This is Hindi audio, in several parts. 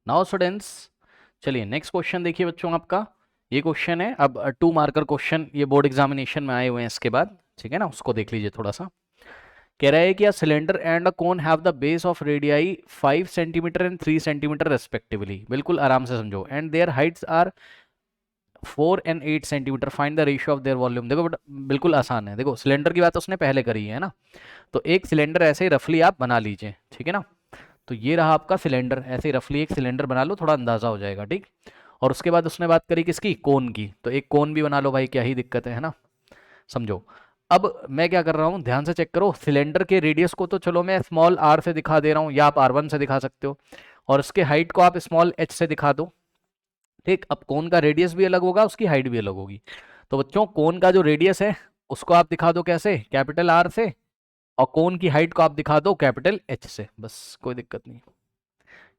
नाउ स्टूडेंट्स, चलिए नेक्स्ट क्वेश्चन देखिए बच्चों आपका। ये क्वेश्चन है अब 2 मार्कर क्वेश्चन, ये बोर्ड एग्जामिनेशन में आए हुए हैं इसके बाद, ठीक है ना। उसको देख लीजिए थोड़ा सा। कह रहा है कि a cylinder and a cone have the base of radii 5 centimetre and 3 centimetre respectively. बिल्कुल आराम से समझो। And their heights are 4 and 8 centimetre, find the ratio of their volume. देखो बिल्कुल आसान है। देखो सिलेंडर की बात उसने पहले करी है ना, तो एक सिलेंडर ऐसे ही रफली आप बना लीजिए, ठीक है ना। तो ये रहा आपका सिलेंडर, ऐसे ही रफली एक सिलेंडर बना लो, थोड़ा अंदाजा हो जाएगा, ठीक। और उसके बाद उसने बात करी किसकी, कोन की, तो एक कोन भी बना लो भाई, क्या ही दिक्कत है ना। समझो। अब मैं क्या कर रहा हूँ, ध्यान से चेक करो। सिलेंडर के रेडियस को तो चलो मैं स्मॉल आर से दिखा दे रहा हूँ, या आप R1 से दिखा सकते हो, और उसके हाइट को आप स्मॉल h से दिखा दो, ठीक। अब कोन का रेडियस भी अलग होगा, उसकी हाइट भी अलग होगी। तो बच्चों कोन का जो रेडियस है उसको आप दिखा दो कैसे, कैपिटल R से, और कोन की हाइट को आप दिखा दो कैपिटल H से, बस कोई दिक्कत नहीं।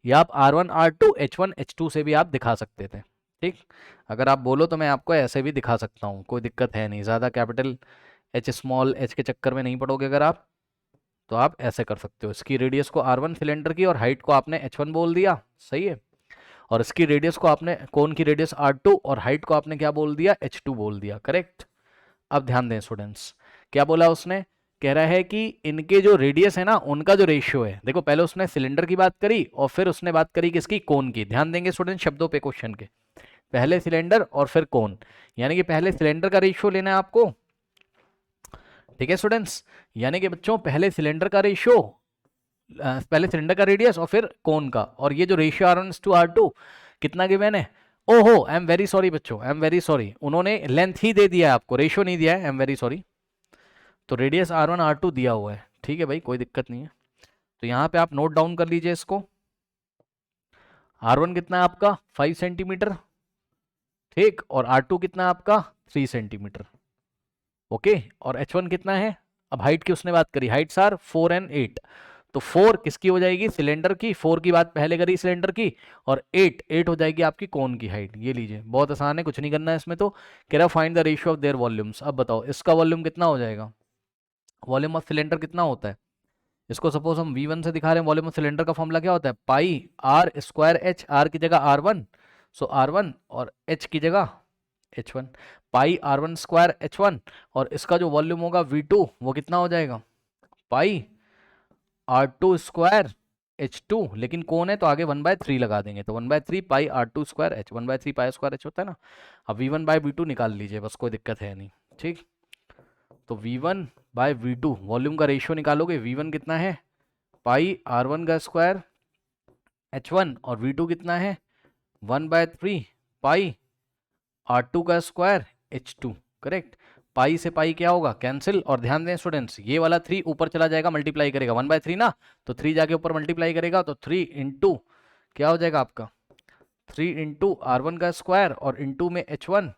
या आप R1 R2 H1 H2 से भी आप दिखा सकते थे, ठीक। अगर आप बोलो तो मैं आपको ऐसे भी दिखा सकता हूँ, कोई दिक्कत है नहीं। ज़्यादा कैपिटल H स्मॉल h के चक्कर में नहीं पड़ोगे अगर आप, तो आप ऐसे कर सकते हो। इसकी रेडियस को R1 सिलेंडर की, और हाइट को आपने H1 बोल दिया, सही है। और इसकी रेडियस को आपने, कोन की रेडियस R2 और हाइट को आपने क्या बोल दिया, H2 बोल दिया, करेक्ट। अब ध्यान दें स्टूडेंट्स, क्या बोला उसने। कह रहा है कि इनके जो रेडियस है ना, उनका जो रेशियो है, देखो पहले उसने सिलेंडर की बात करी और फिर उसने बात करी किसकी, कोन की। ध्यान देंगे स्टूडेंट शब्दों पे क्वेश्चन के, पहले सिलेंडर और फिर कोन, यानी कि पहले सिलेंडर का रेशियो लेना है आपको, ठीक है स्टूडेंट्स। यानी कि बच्चों पहले सिलेंडर का रेशियो, पहले सिलेंडर का रेडियस और फिर कोन का, और ये जो रेशियो R1:R2 कितना गिवन है। ओहो, आई एम वेरी सॉरी बच्चों, आई एम वेरी सॉरी, उन्होंने लेंथ ही दे दिया है आपको, रेशियो नहीं दिया है, आई एम वेरी सॉरी। तो रेडियस R1 R2 दिया हुआ है, ठीक है भाई, कोई दिक्कत नहीं है। तो यहाँ पे आप नोट डाउन कर लीजिए इसको। R1 कितना है आपका 5 सेंटीमीटर, ठीक, और R2 कितना है आपका 3 सेंटीमीटर, ओके। और H1 कितना है, अब हाइट की उसने बात करी, हाइट्स आर 4 एंड 8। तो 4 किसकी हो जाएगी, सिलेंडर की, 4 की बात पहले करी सिलेंडर की, और 8 हो जाएगी आपकी कोन की हाइट। ये लीजिए, बहुत आसान है, कुछ नहीं करना है इसमें। तो कह रहा find the ratio of there volumes. अब बताओ इसका वॉल्यूम कितना हो जाएगा, वॉल्यूम ऑफ सिलेंडर कितना होता है। इसको सपोज हम V1 से दिखा रहे हैं, वॉल्यूम ऑफ सिलेंडर का फॉर्मूला क्या होता है, pi are square H, are की जगह R1, सो R1, और H की जगह H1, पाई R1 स्क्वायर H1, और इसका जो वॉल्यूम होगा V2 वो कितना हो जाएगा, पाई R2 स्क्वायर H2, लेकिन कौन है तो आगे 1/3 लगा देंगे, तो 1/3 पाई R2 square H, 1/3 pi square H होता है ना। अब V1/V2 निकाल लीजिए, बस कोई दिक्कत है नहीं, ठीक। तो V1/V2 वॉल्यूम का रेशियो निकालोगे, V1 कितना है पाई R1 का स्क्वायर H1, और V2 कितना है 1/3 पाई R2 का स्क्वायर H2, करेक्ट। पाई से पाई क्या होगा, कैंसिल। और ध्यान दें स्टूडेंट्स, ये वाला 3 ऊपर चला जाएगा, मल्टीप्लाई करेगा 1/3 ना, तो 3 जाके ऊपर मल्टीप्लाई करेगा, तो 3 इंटू क्या हो जाएगा आपका, 3 इंटू R1 का स्क्वायर, और इंटू में H1,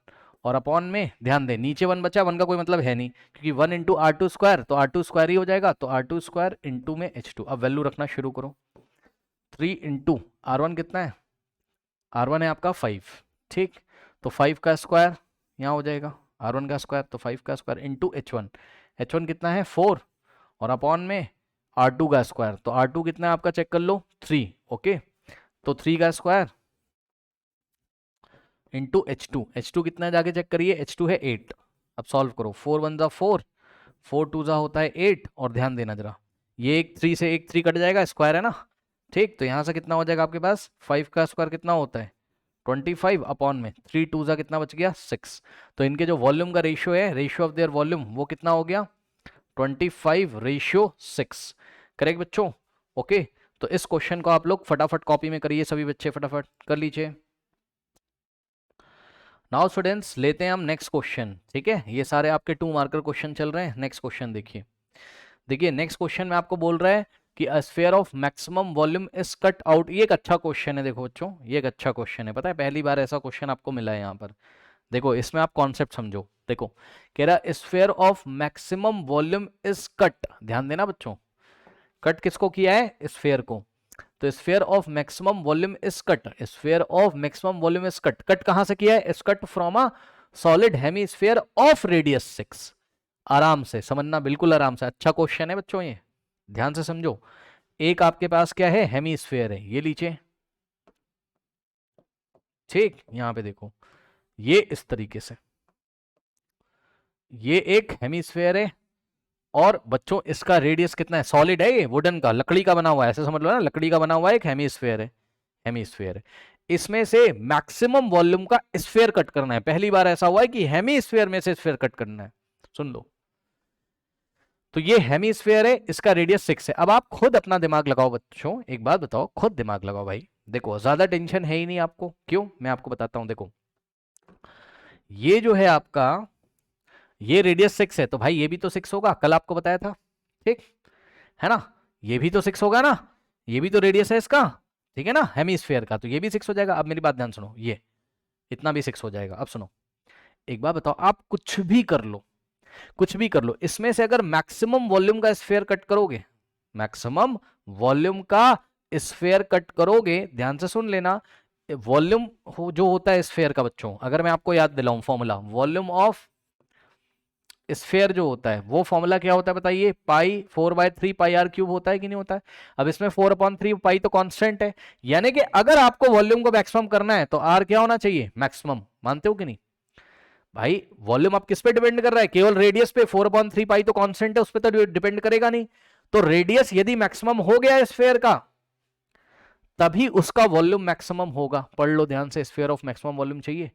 और अपॉन में, ध्यान दें नीचे 1 बचा, 1 का कोई मतलब है नहीं, क्योंकि 1 इंटू R2 स्क्वायर, तो R2 स्क्वायर ही हो जाएगा, तो R2 स्क्वायर इंटू में H2। अब वैल्यू रखना शुरू करो। 3 इंटू R1 कितना है, R1 है आपका 5, ठीक। तो 5 का स्क्वायर यहाँ हो जाएगा, R1 का स्क्वायर, तो 5 का स्क्वायर इंटू H1, H1 कितना है 4, और अपॉन में R2 का स्क्वायर, तो R2 कितना है आपका चेक कर लो 3, ओके। तो 3 का स्क्वायर इंटू H2 कितना है जाके चेक करिए, H2 है 8। अब सॉल्व करो, 4 1 जा 4, 4 2 जा होता है 8, और ध्यान देना जरा, ये एक 3 से एक 3 कट जाएगा, स्क्वायर है ना, ठीक। तो यहाँ से कितना हो जाएगा आपके पास, 5 का स्क्वायर कितना होता है 25, अपॉन में 3 2 जा कितना बच गया 6। तो इनके जो वॉल्यूम का रेशियो है, रेशियो ऑफ देयर वॉल्यूम, वो कितना हो गया 25:6, करेक्ट बच्चों, ओके। तो इस क्वेश्चन को आप लोग फटाफट कॉपी में करिए, सभी बच्चे फटाफट कर लीजिए। नाउ स्टूडेंट्स लेते हैं हम नेक्स्ट क्वेश्चन, ठीक है। ये सारे आपके 2 मार्कर क्वेश्चन चल रहे हैं। नेक्स्ट क्वेश्चन देखिए, देखिए नेक्स्ट क्वेश्चन में आपको बोल रहा है कि a sphere of maximum volume is cut out. ये एक अच्छा क्वेश्चन है, देखो बच्चों ये एक अच्छा क्वेश्चन है, पता है पहली बार ऐसा क्वेश्चन आपको मिला है यहाँ पर। देखो इसमें आप कॉन्सेप्ट समझो, देखो कह रहा sphere of maximum volume is cut, ध्यान देना बच्चों, कट किसको किया है, स्फीयर को। तो sphere of maximum volume is cut, sphere of maximum volume is cut, cut कहां से किया है, is cut from a solid hemisphere of radius 6। आराम से समझना, बिल्कुल आराम से, अच्छा क्वेश्चन है बच्चों ये, ध्यान से समझो। एक आपके पास क्या है, हेमीस्फीयर है, ये लीजिए, ठीक, यहां पे देखो ये इस तरीके से, ये एक हेमिस्फेयर है और बच्चों इसका रेडियस कितना है, सॉलिड है, ये वुडन का, लकड़ी का बना हुआ है, ऐसे समझ लो ना, लकड़ी का बना हुआ है, एक हेमिस्फेयर है, हेमिस्फेयर है। इसमें से मैक्सिमम वॉल्यूम का स्फेयर कट करना है, पहली बार ऐसा हुआ है कि हेमिस्फेयर में से स्फेयर कट करना है, सुन लो। तो ये हेमिस्फेयर है, इसका रेडियस 6 है। अब आप खुद अपना दिमाग लगाओ बच्चों, एक बात बताओ, खुद दिमाग लगाओ भाई, देखो ज्यादा टेंशन है ही नहीं आपको, क्यों, मैं आपको बताता हूं, देखो ये जो है आपका, ये रेडियस 6 है, तो भाई ये भी तो 6 होगा, कल आपको बताया था, ठीक है ना, ये भी तो 6 होगा ना, ये भी तो रेडियस है इसका, ठीक है ना, हेमिस्फेयर का, तो ये भी 6 हो जाएगा। अब मेरी बात ध्यान सुनो, ये इतना भी 6 हो जाएगा। अब सुनो, एक बात बताओ, आप कुछ भी कर लो, कुछ भी कर लो, इसमें से अगर मैक्सिमम वॉल्यूम का स्फेयर कट करोगे, मैक्सिमम वॉल्यूम का स्फेयर कट करोगे, ध्यान से सुन लेना, वॉल्यूम जो होता है स्फेयर का बच्चों, अगर मैं आपको याद दिलाऊं फॉर्मूला, वॉल्यूम ऑफ स्फेयर जो होता है वो फॉर्मूला क्या होता है बताइए, पाई 4/3 पाई आर क्यूब होता है कि नहीं होता है। अब इसमें 4/3 पाई तो कांस्टेंट है, यानी कि अगर आपको वॉल्यूम को मैक्सिमम करना है तो आर क्या होना चाहिए, मैक्सिमम, मानते हो कि नहीं भाई। वॉल्यूम आप किस पे डिपेंड कर रहा है, केवल रेडियस पे, 4/3 पाई तो कांस्टेंट है, उस पर तो डिपेंड करेगा नहीं। तो रेडियस यदि मैक्सिमम हो गया स्फेयर का, तभी उसका वॉल्यूम मैक्सिमम होगा। पढ़ लो ध्यान से, स्फीयर ऑफ मैक्सिमम वॉल्यूम चाहिए।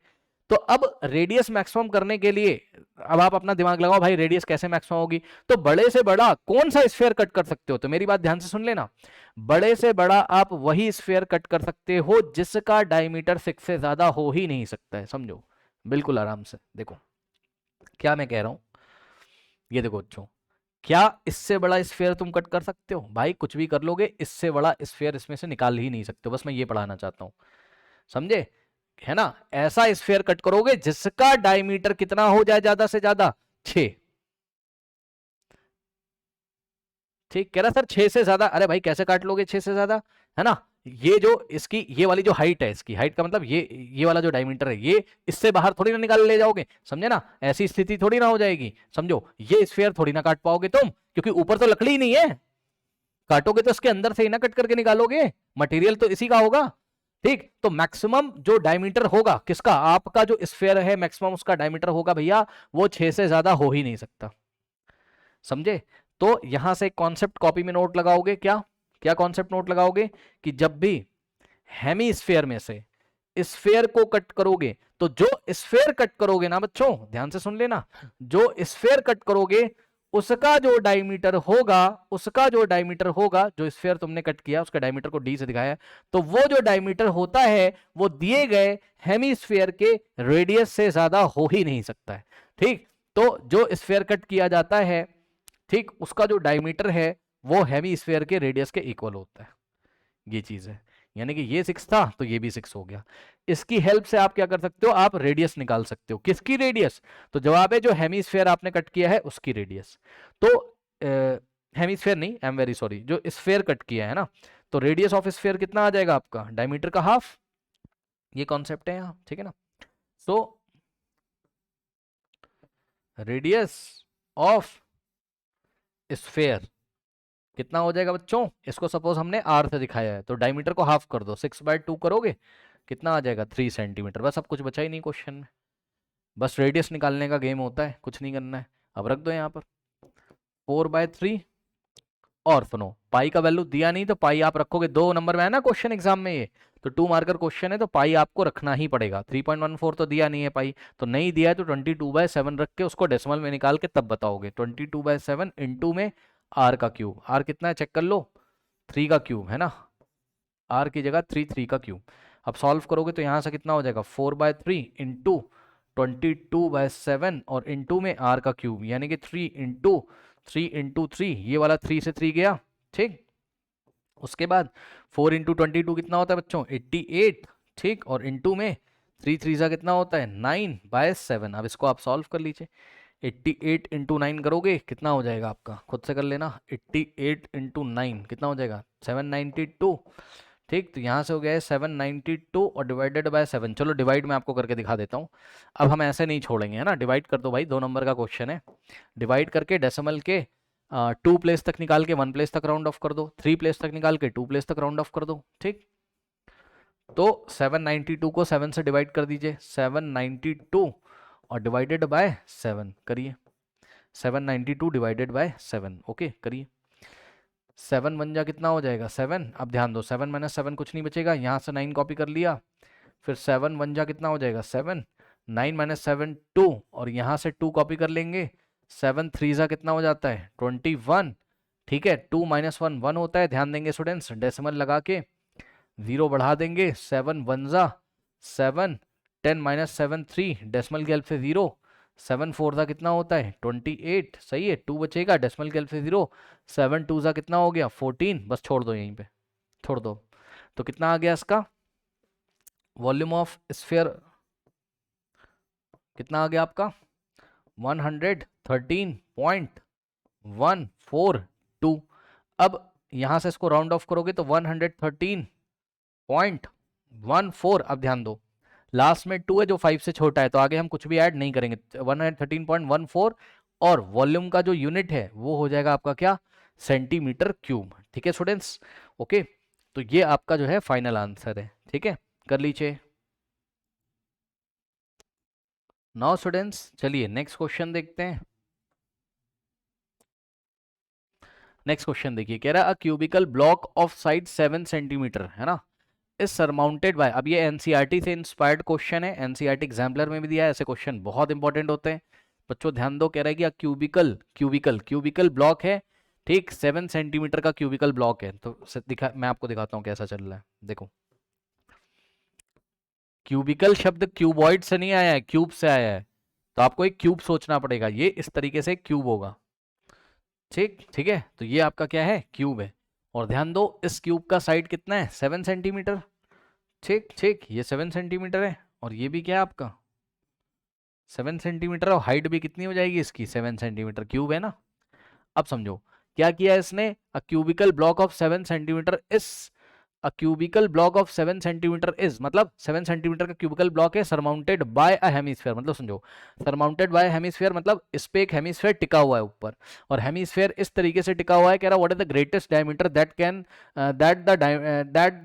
तो अब रेडियस मैक्सिमम करने के लिए अब आप अपना दिमाग लगाओ भाई, रेडियस कैसे मैक्सिमम होगी, तो बड़े से बड़ा कौन सा स्फीयर कट कर सकते हो, तो मेरी बात ध्यान से सुन लेना, बड़े से बड़ा आप वही स्फीयर कट कर सकते हो जिसका डायमीटर 6 से ज्यादा हो ही नहीं सकता है, समझो बिल्कुल आराम से। देखो क्या मैं कह रहा हूं, ये देखो बच्चों, क्या इससे बड़ा स्फीयर तुम कट कर सकते हो, भाई कुछ भी कर लोगे, इससे बड़ा स्फीयर इसमें से निकाल ही नहीं सकते हो, बस मैं ये पढ़ाना चाहता हूं, समझे, है ना। ऐसा स्फीयर कट करोगे जिसका डायमीटर कितना हो जाए, ज्यादा से ज्यादा 6, ठीक कह रहा सर 6 से ज्यादा, अरे भाई कैसे काट लोगे 6 से ज्यादा, है ना। ये जो इसकी ये वाली जो हाइट है, इसकी हाइट का मतलब ये वाला जो डायमीटर है, ये इससे बाहर थोड़ी ना निकाल ले जाओगे, समझे ना, ऐसी स्थिति थोड़ी ना हो जाएगी, समझो, ये स्फीयर थोड़ी ना काट पाओगे तुम, क्योंकि ऊपर तो लकड़ी नहीं है, काटोगे तो इसके अंदर से ही ना कट करके निकालोगे, मटेरियल तो इसी का होगा, ठीक। तो मैक्सिमम जो डायमीटर होगा किसका, आपका जो स्फीयर है मैक्सिमम उसका डायमीटर होगा भैया, वो 6 से ज्यादा हो ही नहीं सकता, समझे। तो यहां से कॉन्सेप्ट कॉपी में नोट लगाओगे, क्या क्या कॉन्सेप्ट नोट लगाओगे, कि जब भी हेमी स्फीयर में से स्फीयर को कट करोगे, तो जो स्फीयर कट करोगे ना बच्चों, ध्यान से सुन लेना, जो स्फीयर कट करोगे उसका जो डायमीटर होगा, उसका जो डायमीटर होगा, जो स्फीयर तुमने कट किया उसका डायमीटर को डी से दिखाया, तो वो जो डायमीटर होता है वो दिए गए हेमिस्फीयर के रेडियस से ज्यादा हो ही नहीं सकता है, ठीक। तो जो स्फीयर कट किया जाता है, ठीक, उसका जो डायमीटर है वो हेमिस्फीयर के रेडियस के इक्वल होता है, ये चीज है। यानी कि ये 6 था तो ये भी 6 हो गया। इसकी हेल्प से आप क्या कर सकते हो, आप रेडियस निकाल सकते हो, किसकी रेडियस, तो जवाब है जो हेमिस्फीयर आपने कट किया है उसकी रेडियस। तो हेमिस्फीयर नहीं, आई एम वेरी सॉरी, जो स्फीयर कट किया है ना, तो रेडियस ऑफ स्फीयर कितना आ जाएगा आपका, डायमीटर का हाफ, ये कॉन्सेप्ट है यहाँ, ठीक है ना। सो रेडियस ऑफ स्फीयर कितना हो जाएगा बच्चों, इसको सपोज हमने आर से दिखाया है, तो डायमीटर को हाफ कर दो, 6/2 करोगे, कितना आ जाएगा 3 सेंटीमीटर, बस अब कुछ बचा ही नहीं क्वेश्चन में, बस रेडियस निकालने का गेम होता है, कुछ नहीं करना है। अब रख दो यहाँ पर 4/3, और सुनो पाई का वैल्यू दिया नहीं, तो पाई आप रखोगे, 2 नंबर में है ना क्वेश्चन एग्जाम में, ये तो 2 मार्कर क्वेश्चन है, तो पाई आपको रखना ही पड़ेगा। 3.14 तो दिया नहीं है पाई, तो नहीं दिया है तो 22/7 रख के उसको डेसिमल में निकाल के तब बताओगे, 22/7 इंटू में आर का क्यूब, आर कितना है चेक कर लो, 3 का क्यूब है ना, आर की जगह 3 का क्यूब। अब सॉल्व करोगे तो यहाँ से कितना हो जाएगा, 4/3 इंटू 22/7 और इंटू में आर का क्यूब, यानी कि 3 इंटू 3 ये वाला 3 से 3 गया, ठीक। उसके बाद 4 इंटू 22 कितना होता है बच्चों, 88, ठीक, और इंटू में 3 3 कितना होता है 9/7। अब इसको आप सॉल्व कर लीजिए, 88 इंटू 9 करोगे कितना हो जाएगा आपका, खुद से कर लेना, 88 इंटू 9 कितना हो जाएगा 792, ठीक। तो यहाँ से हो गया है 792 और डिवाइडेड बाय 7, चलो डिवाइड में आपको करके दिखा देता हूँ। अब हम ऐसे नहीं छोड़ेंगे, है ना, डिवाइड कर दो भाई, 2 नंबर का क्वेश्चन है, डिवाइड करके डेसिमल के 2 प्लेस तक निकाल के 1 प्लेस तक राउंड ऑफ कर दो, 3 प्लेस तक निकाल के 2 प्लेस तक राउंड ऑफ कर दो, ठीक। तो 792 को 7 से डिवाइड कर दीजिए, 792 और डिवाइडेड बाय 7 करिए, 792 डिवाइडेड बाय 7, ओके करिए। 7 1 जा कितना हो जाएगा 7, अब ध्यान दो 7 माइनस 7 कुछ नहीं बचेगा, यहाँ से 9 कॉपी कर लिया, फिर 7 1 जा कितना हो जाएगा 7, 9 माइनस 7 2, और यहाँ से 2 कॉपी कर लेंगे, 7 3 जा कितना हो जाता है 21, ठीक है। 2 माइनस 1 1 होता है, ध्यान देंगे स्टूडेंट्स, डेसिमल लगा के 0 बढ़ा देंगे, 7 1 जा 7, 10 माइनस 7 3, डेसिमल की हेल्प से 0, 7 4 जा कितना होता है 28, सही है, 2 बचेगा, डेसिमल की हेल्प से 0, 7 2 जा कितना हो गया 14, बस छोड़ दो यहीं पे, छोड़ दो। तो कितना आ गया इसका वॉल्यूम ऑफ स्फीयर, कितना आ गया आपका 113.142। अब यहां से इसको राउंड ऑफ करोगे तो 113.14। अब ध्यान दो लास्ट में 2 है जो 5 से छोटा है, तो आगे हम कुछ भी ऐड नहीं करेंगे, 113.14, और वॉल्यूम का जो यूनिट है वो हो जाएगा आपका क्या सेंटीमीटर क्यूब, ठीक है स्टूडेंट्स, ओके। तो ये आपका जो है फाइनल आंसर है, ठीक है, कर लीजिए। नाउ स्टूडेंट्स चलिए नेक्स्ट क्वेश्चन देखते हैं। नेक्स्ट क्वेश्चन देखिए, कह रहा है a cubical block of side 7 centimetre, है ना, इज सरमाउंटेड बाय, अब ये एनसीईआरटी से इंस्पायर्ड क्वेश्चन है, एनसीईआरटी एग्जाम्पलर में भी दिया है, ऐसे क्वेश्चन बहुत इंपॉर्टेंट होते हैं बच्चों, ध्यान दो। कह रहा है कि क्यूबिकल क्यूबिकल क्यूबिकल ब्लॉक है, ठीक, 7 सेंटीमीटर का क्यूबिकल ब्लॉक है, तो मैं आपको दिखाता हूँ कैसा चल रहा है, देखो। क्यूबिकल शब्द क्यूबॉइड से नहीं आया है, क्यूब से आया है, तो आपको एक क्यूब सोचना पड़ेगा, ये इस तरीके से क्यूब होगा, ठीक ठीक है, तो ये आपका क्या है क्यूब है, और ध्यान दो इस क्यूब का साइड कितना है 7 सेंटीमीटर, ठीक ठीक, ये 7 सेंटीमीटर है, और ये भी क्या है आपका 7 सेंटीमीटर, और हाइट भी कितनी हो जाएगी इसकी 7 सेंटीमीटर, क्यूब है ना। अब समझो क्या किया इसने, a cubical block of 7 centimetre is, a cubical block of 7 centimetre is, मतलब 7 सेंटीमीटर का क्यूबिकल ब्लॉक है, सरमाउंटेड बाय अ हेमिस्फीयर, मतलब समझो सरमाउंटेड बाय हेमिस्फीयर मतलब इस पे एक हेमिस्फीयर टिका हुआ है ऊपर, और हेमिस्फीयर इस तरीके से टिका हुआ है, कह रहा what is the greatest diameter that can that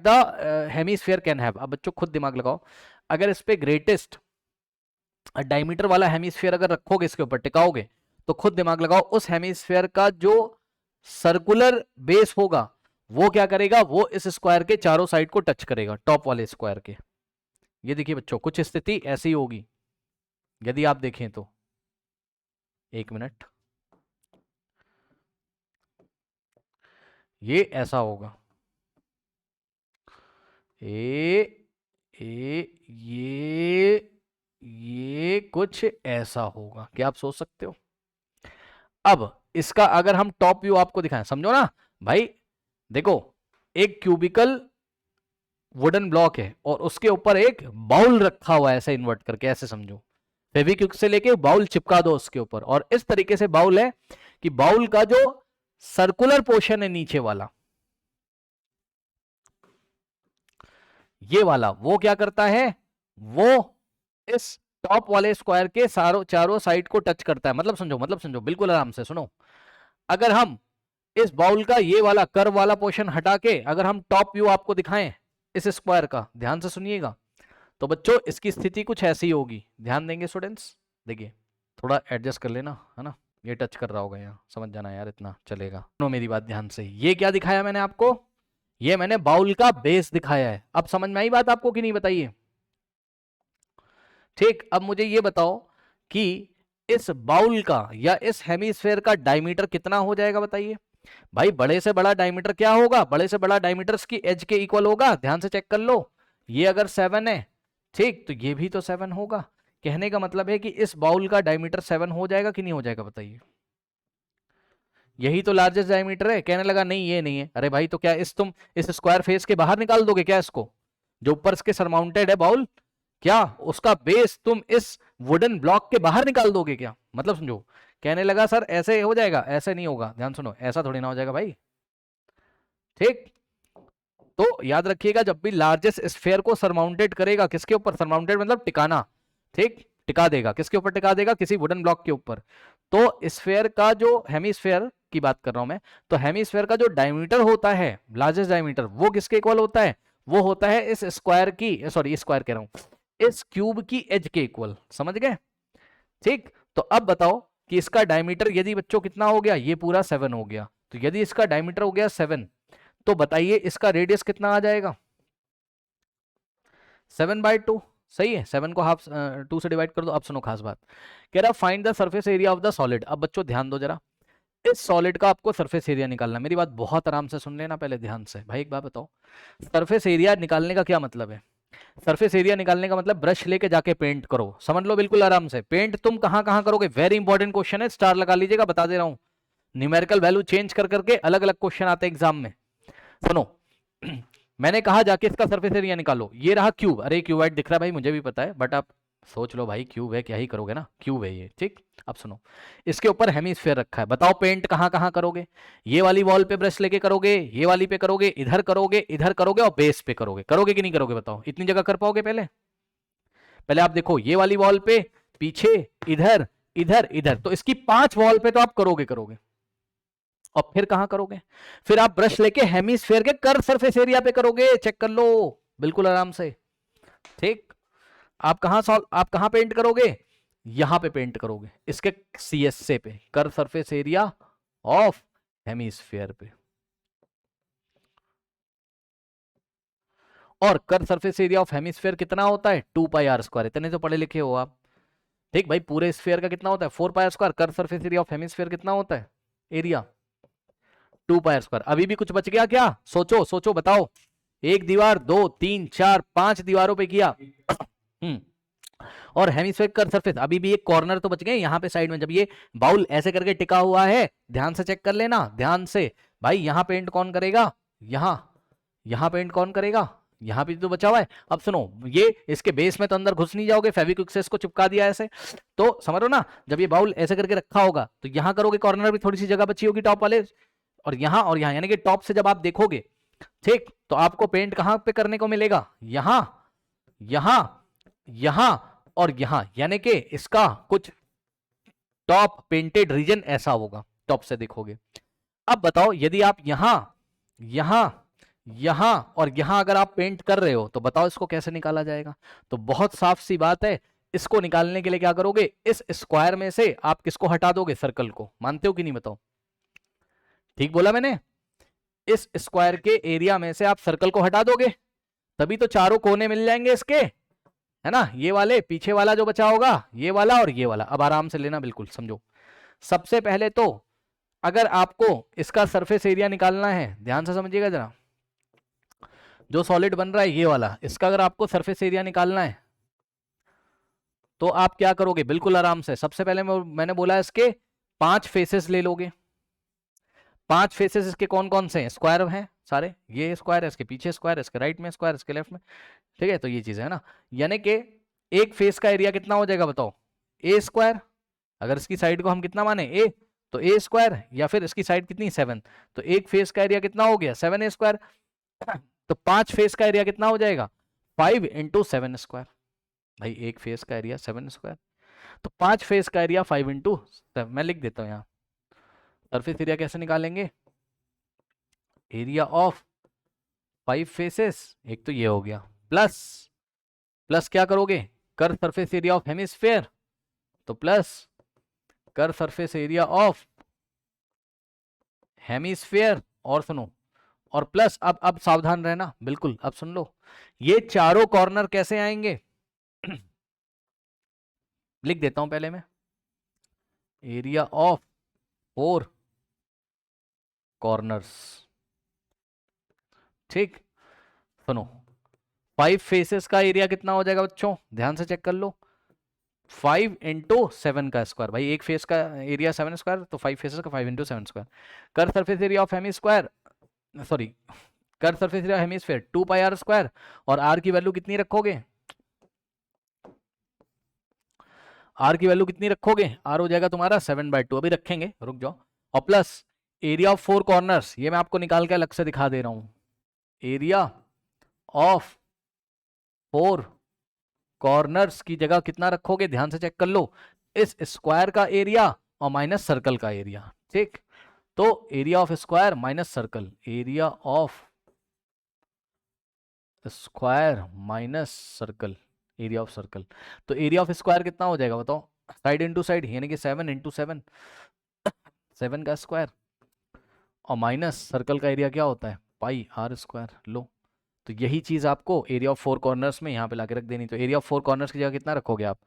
the hemisphere can have. अब बच्चों खुद दिमाग लगाओ, अगर इस पे ग्रेटेस्ट डायमीटर वाला हेमिस्फीयर अगर रखोगे इसके ऊपर टिकाओगे, तो खुद दिमाग लगाओ उस हेमिस्फीयर का जो सर्कुलर बेस होगा वो क्या करेगा, वो इस स्क्वायर के चारों साइड को टच करेगा, टॉप वाले स्क्वायर के। ये देखिए बच्चों कुछ स्थिति ऐसी होगी, यदि आप देखें तो, एक मिनट, ये ऐसा होगा, ये कुछ ऐसा होगा, क्या आप सोच सकते हो। अब इसका अगर हम टॉप व्यू आपको दिखाएं, समझो ना भाई, देखो एक क्यूबिकल वुडन ब्लॉक है और उसके ऊपर एक बाउल रखा हुआ है, ऐसे इन्वर्ट करके, ऐसे समझो, फेविक्विक से लेके बाउल चिपका दो उसके ऊपर, और इस तरीके से बाउल है कि बाउल का जो सर्कुलर पोर्शन है नीचे वाला, ये वाला, वो क्या करता है, वो इस टॉप वाले स्क्वायर के चारों साइड को टच करता है, मतलब समझो बिल्कुल आराम से सुनो, अगर हम इस बाउल का ये वाला कर्व वाला पोर्शन हटा के अगर हम टॉप व्यू आपको दिखाएं इस स्क्वायर का, ध्यान से सुनिएगा, तो बच्चों इसकी स्थिति कुछ ऐसी होगी, ध्यान देंगे स्टूडेंट्स, देखिए थोड़ा एडजस्ट कर लेना, है ना, ये टच कर रहा होगा यहाँ, समझ जाना यार, इतना चलेगा, सुनो मेरी बात ध्यान से, ये क्या दिखाया मैंने आपको, ये मैंने बाउल का बेस दिखाया है, अब समझ में आई बात आपको कि नहीं बताइए, ठीक। अब मुझे ये बताओ कि इस बाउल का या इस हेमिस्फेयर का डायमीटर कितना हो जाएगा, बताइए भाई, बड़े से बड़ा डायमीटर क्या होगा, बड़े से बड़ा डायमीटर इसकी एज के इक्वल होगा, ध्यान से चेक कर लो, ये अगर 7 है, ठीक, तो ये भी तो 7 होगा, कहने का मतलब है कि इस बाउल का डायमीटर 7 हो जाएगा कि नहीं हो जाएगा, बताइए, यही तो लार्जेस्ट डायमीटर है। कहने लगा नहीं ये नहीं है, अरे भाई तो क्या तुम इस स्क्वायर फेस के बाहर निकाल दोगे क्या इसको, जो ऊपर इसके सरमाउंटेड है बाउल, क्या उसका बेस तुम इस वुडन ब्लॉक के बाहर निकाल दोगे क्या, मतलब समझो, कहने लगा सर ऐसे हो जाएगा, ऐसे नहीं होगा, ध्यान सुनो, ऐसा थोड़ी ना हो जाएगा भाई, ठीक। तो याद रखिएगा जब भी लार्जेस्ट स्फेयर को सरमाउंटेड करेगा, किसके ऊपर सरमाउंटेड मतलब टिकाना, ठीक, टिका देगा, किसके ऊपर टिका देगा, किसी वुडन ब्लॉक के ऊपर, तो स्फेयर का जो हेमिस्फेयर की बात कर रहा हूं मैं, तो हेमिस्फेयर का जो डायमीटर होता है लार्जेस्ट डायमीटर, वो किसके इक्वल होता है, वो होता है इस स्क्वायर की, सॉरी स्क्वायर कह रहा हूं, इस क्यूब की एज के इक्वल, समझ गए? ठीक, तो अब बताओ कि इसका डायमीटर यदि बच्चों कितना हो गया, ये पूरा 7 हो गया, तो यदि इसका डायमीटर हो गया 7, तो बताइए इसका रेडियस कितना आ जाएगा? 7/2, सही है। 7 को हाफ 2 से डिवाइड कर दो। अब सुनो खास बात, कह रहा find the surface area of the solid. अब बच्चों ध्यान दो जरा, इस सॉलिड का आपको सरफेस एरिया निकालना। मेरी बात बहुत आराम से सुन लेना पहले ध्यान से। भाई एक बात बताओ, सरफेस एरिया निकालने का क्या मतलब है? सरफेस एरिया निकालने का मतलब ब्रश लेके जाके पेंट करो, समझ लो बिल्कुल आराम से। पेंट तुम कहां कहां करोगे? वेरी इंपॉर्टेंट क्वेश्चन है, स्टार लगा लीजिएगा, बता दे रहा हूं। न्यूमेरिकल वैल्यू चेंज कर करके अलग अलग क्वेश्चन आते हैं एग्जाम में। सुनो मैंने कहा जाके इसका सरफेस एरिया निकालो। ये रहा क्यूब, अरे क्यूबाइड दिख रहा है भाई, मुझे भी पता है, बट आप सोच लो भाई क्यूब है, क्या ही करोगे ना, क्यूब है ये, ठीक। अब सुनो, इसके ऊपर हेमिस्फीयर रखा है, बताओ पेंट कहां कहां करोगे? ये वाली वॉल पे ब्रश लेके करोगे, ये वाली पे करोगे, इधर करोगे और बेस पे करोगे। करोगे कि नहीं करोगे बताओ? इतनी जगह कर पाओगे? पहले पहले आप देखो, ये वाली वॉल पे, पीछे, इधर, इधर, इधर, तो इसकी 5 वॉल पे तो आप करोगे करोगे। और फिर कहां करोगे? फिर आप ब्रश लेके हेमिस्फीयर के कर्व सरफेस एरिया पे करोगे, चेक कर लो बिल्कुल आराम से, ठीक। आप कहां पेंट करोगे? यहां पे पेंट करोगे, इसके सीएसए पे, curve surface area of hemisphere पे। और curve surface area of hemisphere कितना होता है? 2πr²। इतने तो पढ़े लिखे हो आप, ठीक भाई। पूरे स्फीयर का कितना होता है? 4πr²। Curve surface area of hemisphere कितना होता है? Area 2πr²। अभी भी कुछ बच गया क्या? सोचो सोचो बताओ। एक दीवार, 2, 3, 4, 5 दीवारों पे किया। और हेमिस्फेरिक कर्व सरफेस, अभी भी एक कॉर्नर तो बच गए यहाँ पे साइड में। जब ये बाउल ऐसे करके टिका हुआ है, ध्यान से चेक कर लेना, ध्यान से भाई। यहाँ पेंट कौन करेगा? यहाँ पेंट कौन करेगा? यहाँ पे तो बचा हुआ है। अब सुनो, ये इसके बेस में तो अंदर घुस नहीं जाओगे, फेविक्विक से इसको चिपका दिया ऐसे, तो समझ लो ना। जब ये बाउल ऐसे करके रखा होगा तो यहाँ करोगे, कॉर्नर भी थोड़ी सी जगह बची होगी टॉप वाले, और यहाँ, यानी कि टॉप से जब आप देखोगे, ठीक, तो आपको पेंट कहां पे करने को मिलेगा? यहां, यहां, यहां और यहां, यानी कि इसका कुछ टॉप पेंटेड रीजन ऐसा होगा, टॉप से देखोगे। अब बताओ, यदि आप यहां, यहां, यहां और यहां अगर आप पेंट कर रहे हो, तो बताओ इसको कैसे निकाला जाएगा? तो बहुत साफ सी बात है, इसको निकालने के लिए क्या करोगे? इस स्क्वायर में से आप किसको हटा दोगे? सर्कल को। मानते हो कि नहीं बताओ? ठीक बोला मैंने? इस स्क्वायर के एरिया में से आप सर्कल को हटा दोगे, तभी तो चारों कोने मिल जाएंगे इसके, है ना? ये वाले, पीछे वाला जो बचा होगा, ये वाला और ये वाला। अब आराम से लेना, बिल्कुल समझो। सबसे पहले तो अगर आपको इसका सरफेस एरिया निकालना है, ध्यान से समझिएगा जरा, जो सॉलिड बन रहा है ये वाला, इसका अगर आपको सरफेस एरिया निकालना है, तो आप क्या करोगे? बिल्कुल आराम से, सबसे पहले मैंने बोला इसके 5 फेसेस ले लोगे। 5 फेसेस इसके कौन कौन से हैं? स्क्वायर हैं सारे, ये स्क्वायर है, इसके पीछे स्क्वायर है, इसके राइट में स्क्वायर, इसके लेफ्ट में, ठीक है। तो ये चीज है ना, यानी कि एक फेस का एरिया कितना हो जाएगा बताओ? A²। अगर इसकी साइड को हम कितना माने? A, तो A², या फिर इसकी साइड कितनी? 7, तो एक फेस का एरिया कितना हो गया? 7A²। तो 5 फेस का एरिया कितना हो जाएगा? 5 × 7²। भाई एक फेस का एरिया 7², तो 5 फेस का एरिया 5 × 7। मैं लिख देता हूँ यहाँ, सरफेस एरिया कैसे निकालेंगे? एरिया ऑफ 5 फेसेस, एक तो ये हो गया, प्लस क्या करोगे? Curve surface area of hemisphere, तो plus curve surface area of hemisphere. और सुनो, और प्लस, अब सावधान रहना बिल्कुल, अब सुन लो, ये चारों कॉर्नर कैसे आएंगे? लिख देता हूं पहले मैं, एरिया ऑफ 4 कॉर्नर्स, ठीक। सुनो, 5 फेसेस का एरिया कितना हो जाएगा बच्चों? ध्यान से चेक कर लो, 5 × 7 का स्क्वायर। भाई एक फेस का एरिया 7², तो 5 फेसेस का 5 × 7²। Curve surface area of hemisquare, sorry, curve surface area hemisphere 2πr²। और आर की वैल्यू कितनी रखोगे? आर की वैल्यू कितनी रखोगे? आर हो जाएगा तुम्हारा 7/2, अभी रखेंगे, रुक जाओ। और प्लस एरिया ऑफ 4 कॉर्नर्स, ये मैं आपको निकाल के अलग से दिखा दे रहा हूं। एरिया ऑफ 4 कॉर्नर्स की जगह कितना रखोगे? ध्यान से चेक कर लो, इस स्क्वायर का एरिया और माइनस सर्कल का एरिया, ठीक। तो area of square minus circle, area of square minus circle, area of circle. तो एरिया ऑफ स्क्वायर कितना हो जाएगा बताओ, साइड इंटू साइड, यानी कि 7 इंटू 7, 7 का स्क्वायर, और माइनस सर्कल का एरिया क्या होता है, पाई आर स्क्वायर। लो, तो यही चीज़ आपको एरिया ऑफ 4 कॉर्नर्स में यहाँ पे लाके रख देनी। तो एरिया ऑफ 4 कॉर्नर्स की जगह कितना रखोगे आप,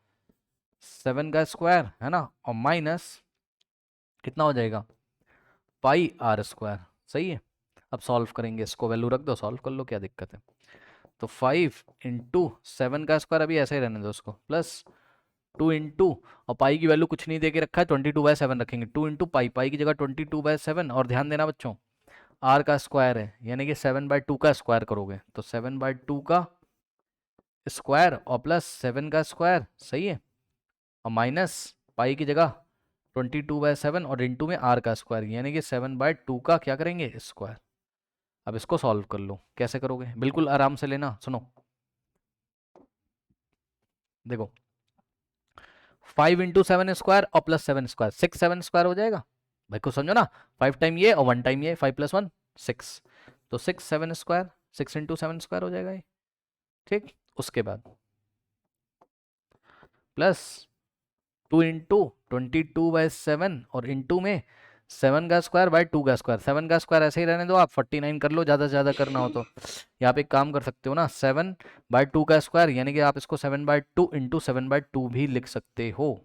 7 का स्क्वायर है ना, और माइनस कितना हो जाएगा, पाई आर स्क्वायर। सही है। अब सॉल्व करेंगे इसको, वैल्यू रख दो, सॉल्व कर लो, क्या दिक्कत है। तो 5 इंटू 7 का स्क्वायर, अभी ऐसे ही रहने दो उसको, प्लस 2 इंटू, और पाई की वैल्यू कुछ नहीं दे के रखा है, 22/7 रखेंगे, 2 इंटू पाई, पाई की जगह 22/7, और ध्यान देना बच्चों आर का स्क्वायर है, यानी कि 7/2 का स्क्वायर करोगे, तो 7/2 का स्क्वायर और प्लस 7 का स्क्वायर। सही है। और माइनस पाई की जगह 22/7 और इंटू में आर का स्क्वायर, यानी कि 7/2 का क्या करेंगे, स्क्वायर। अब इसको सॉल्व कर लो, कैसे करोगे, बिल्कुल आराम से लेना, सुनो। देखो 5 इंटू 7 स्क्वायर और प्लस 7 स्क्वायर, 6 7 स्क्वायर हो जाएगा। भाई को समझो ना, 5 टाइम ये और 1 टाइम ये, 5 + 1 6, तो 6 7 स्क्वायर, 6 इंटू 7 स्क्वायर हो जाएगा ये। ठीक, उसके बाद प्लस 2 इंटू 22/7 और इंटू में 7 का स्क्वायर बाय 2 का स्क्वायर, 7 का स्क्वायर ऐसे ही रहने दो आप, 49 कर लो, ज़्यादा से ज़्यादा करना हो तो। यहाँ पे एक काम कर सकते हो ना, 7/2 का स्क्वायर, यानी कि आप इसको 7/2 इंटू 7/2 भी लिख सकते हो।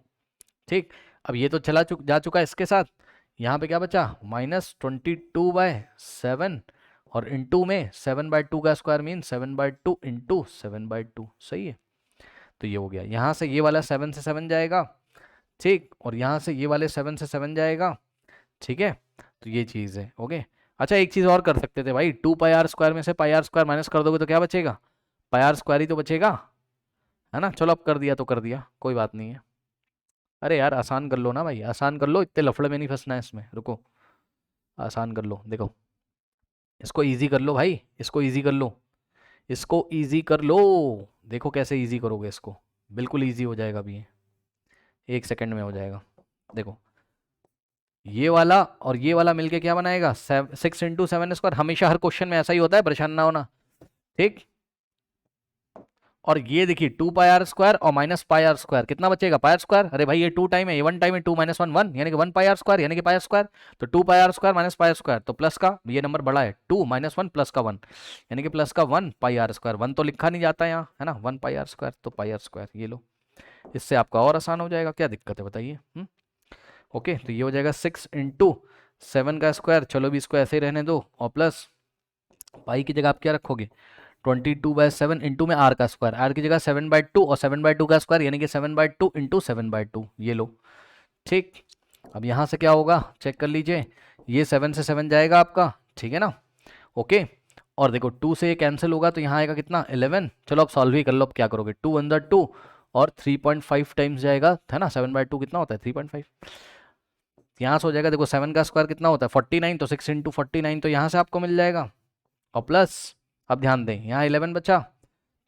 ठीक, अब ये तो जा चुका है इसके साथ। यहाँ पे क्या बचा, -22/7 और इंटू में 7/2 का स्क्वायर मीन 7/2 इंटू 7/2। सही है। तो ये हो गया, यहाँ से ये वाला 7 से 7 जाएगा, ठीक, और यहाँ से ये वाले 7 से 7 जाएगा। ठीक है, तो ये चीज़ है। ओके, अच्छा एक चीज़ और कर सकते थे भाई, 2 πr² में से πr² माइनस कर दोगे तो क्या बचेगा, πr² ही तो बचेगा, है ना। चलो अब कर दिया तो कर दिया, कोई बात नहीं है। अरे यार आसान कर लो ना भाई, आसान कर लो, इतने लफड़े में नहीं फंसना है इसमें, रुको आसान कर लो। देखो इसको इजी कर लो भाई, इसको इजी कर लो, इसको इजी कर लो। देखो कैसे इजी करोगे इसको, बिल्कुल इजी हो जाएगा अभी ये, 1 सेकंड में हो जाएगा। देखो ये वाला और ये वाला मिलके क्या बनाएगा, 6 इंटू 7 स्क्वायर। हमेशा हर क्वेश्चन में ऐसा ही होता है, परेशान ना होना। ठीक, और ये देखिए 2 πr² और -πr², कितना बचेगा, πr²। अरे भाई ये 2 टाइम है, ये 1 टाइम है, 2 - 1 1, यानी कि 1 πr², यानी कि πr²। तो 2 πr² -πr², तो प्लस का ये नंबर बड़ा है, 2 - 1 प्लस का 1, यानी कि प्लस का 1 πr²। 1 तो लिखा नहीं जाता यहाँ, है ना, 1 πr², तो πr²। ये लो, इससे आपका और आसान हो जाएगा, क्या दिक्कत है बताइए। ओके, तो ये हो जाएगा 6 इंटू 7 का स्क्वायर, चलो भी इसको ऐसे ही रहने दो, और प्लस पाई की जगह आप क्या रखोगे, 22/7 इंटू में आर का स्क्वायर, आर की जगह 7/2 और 7/2 का स्क्वायर, यानी कि 7/2 इंटू 7/2। ये लो, ठीक। अब यहाँ से क्या होगा चेक कर लीजिए, ये 7 से 7 जाएगा आपका, ठीक है ना। ओके, और देखो 2 से ये कैंसिल होगा तो यहाँ आएगा कितना, 11। चलो अब सॉल्व ही कर लो, अब क्या करोगे, 2 अंदर 2 और 3.5 टाइम्स जाएगा, है ना। 7/2 कितना होता है, 3.5। यहाँ से हो जाएगा, देखो 7 का स्क्वायर कितना होता है, 49, तो 6 इंटू 49 तो यहाँ से आपको मिल जाएगा, और प्लस अब ध्यान दें यहाँ 11 बचा,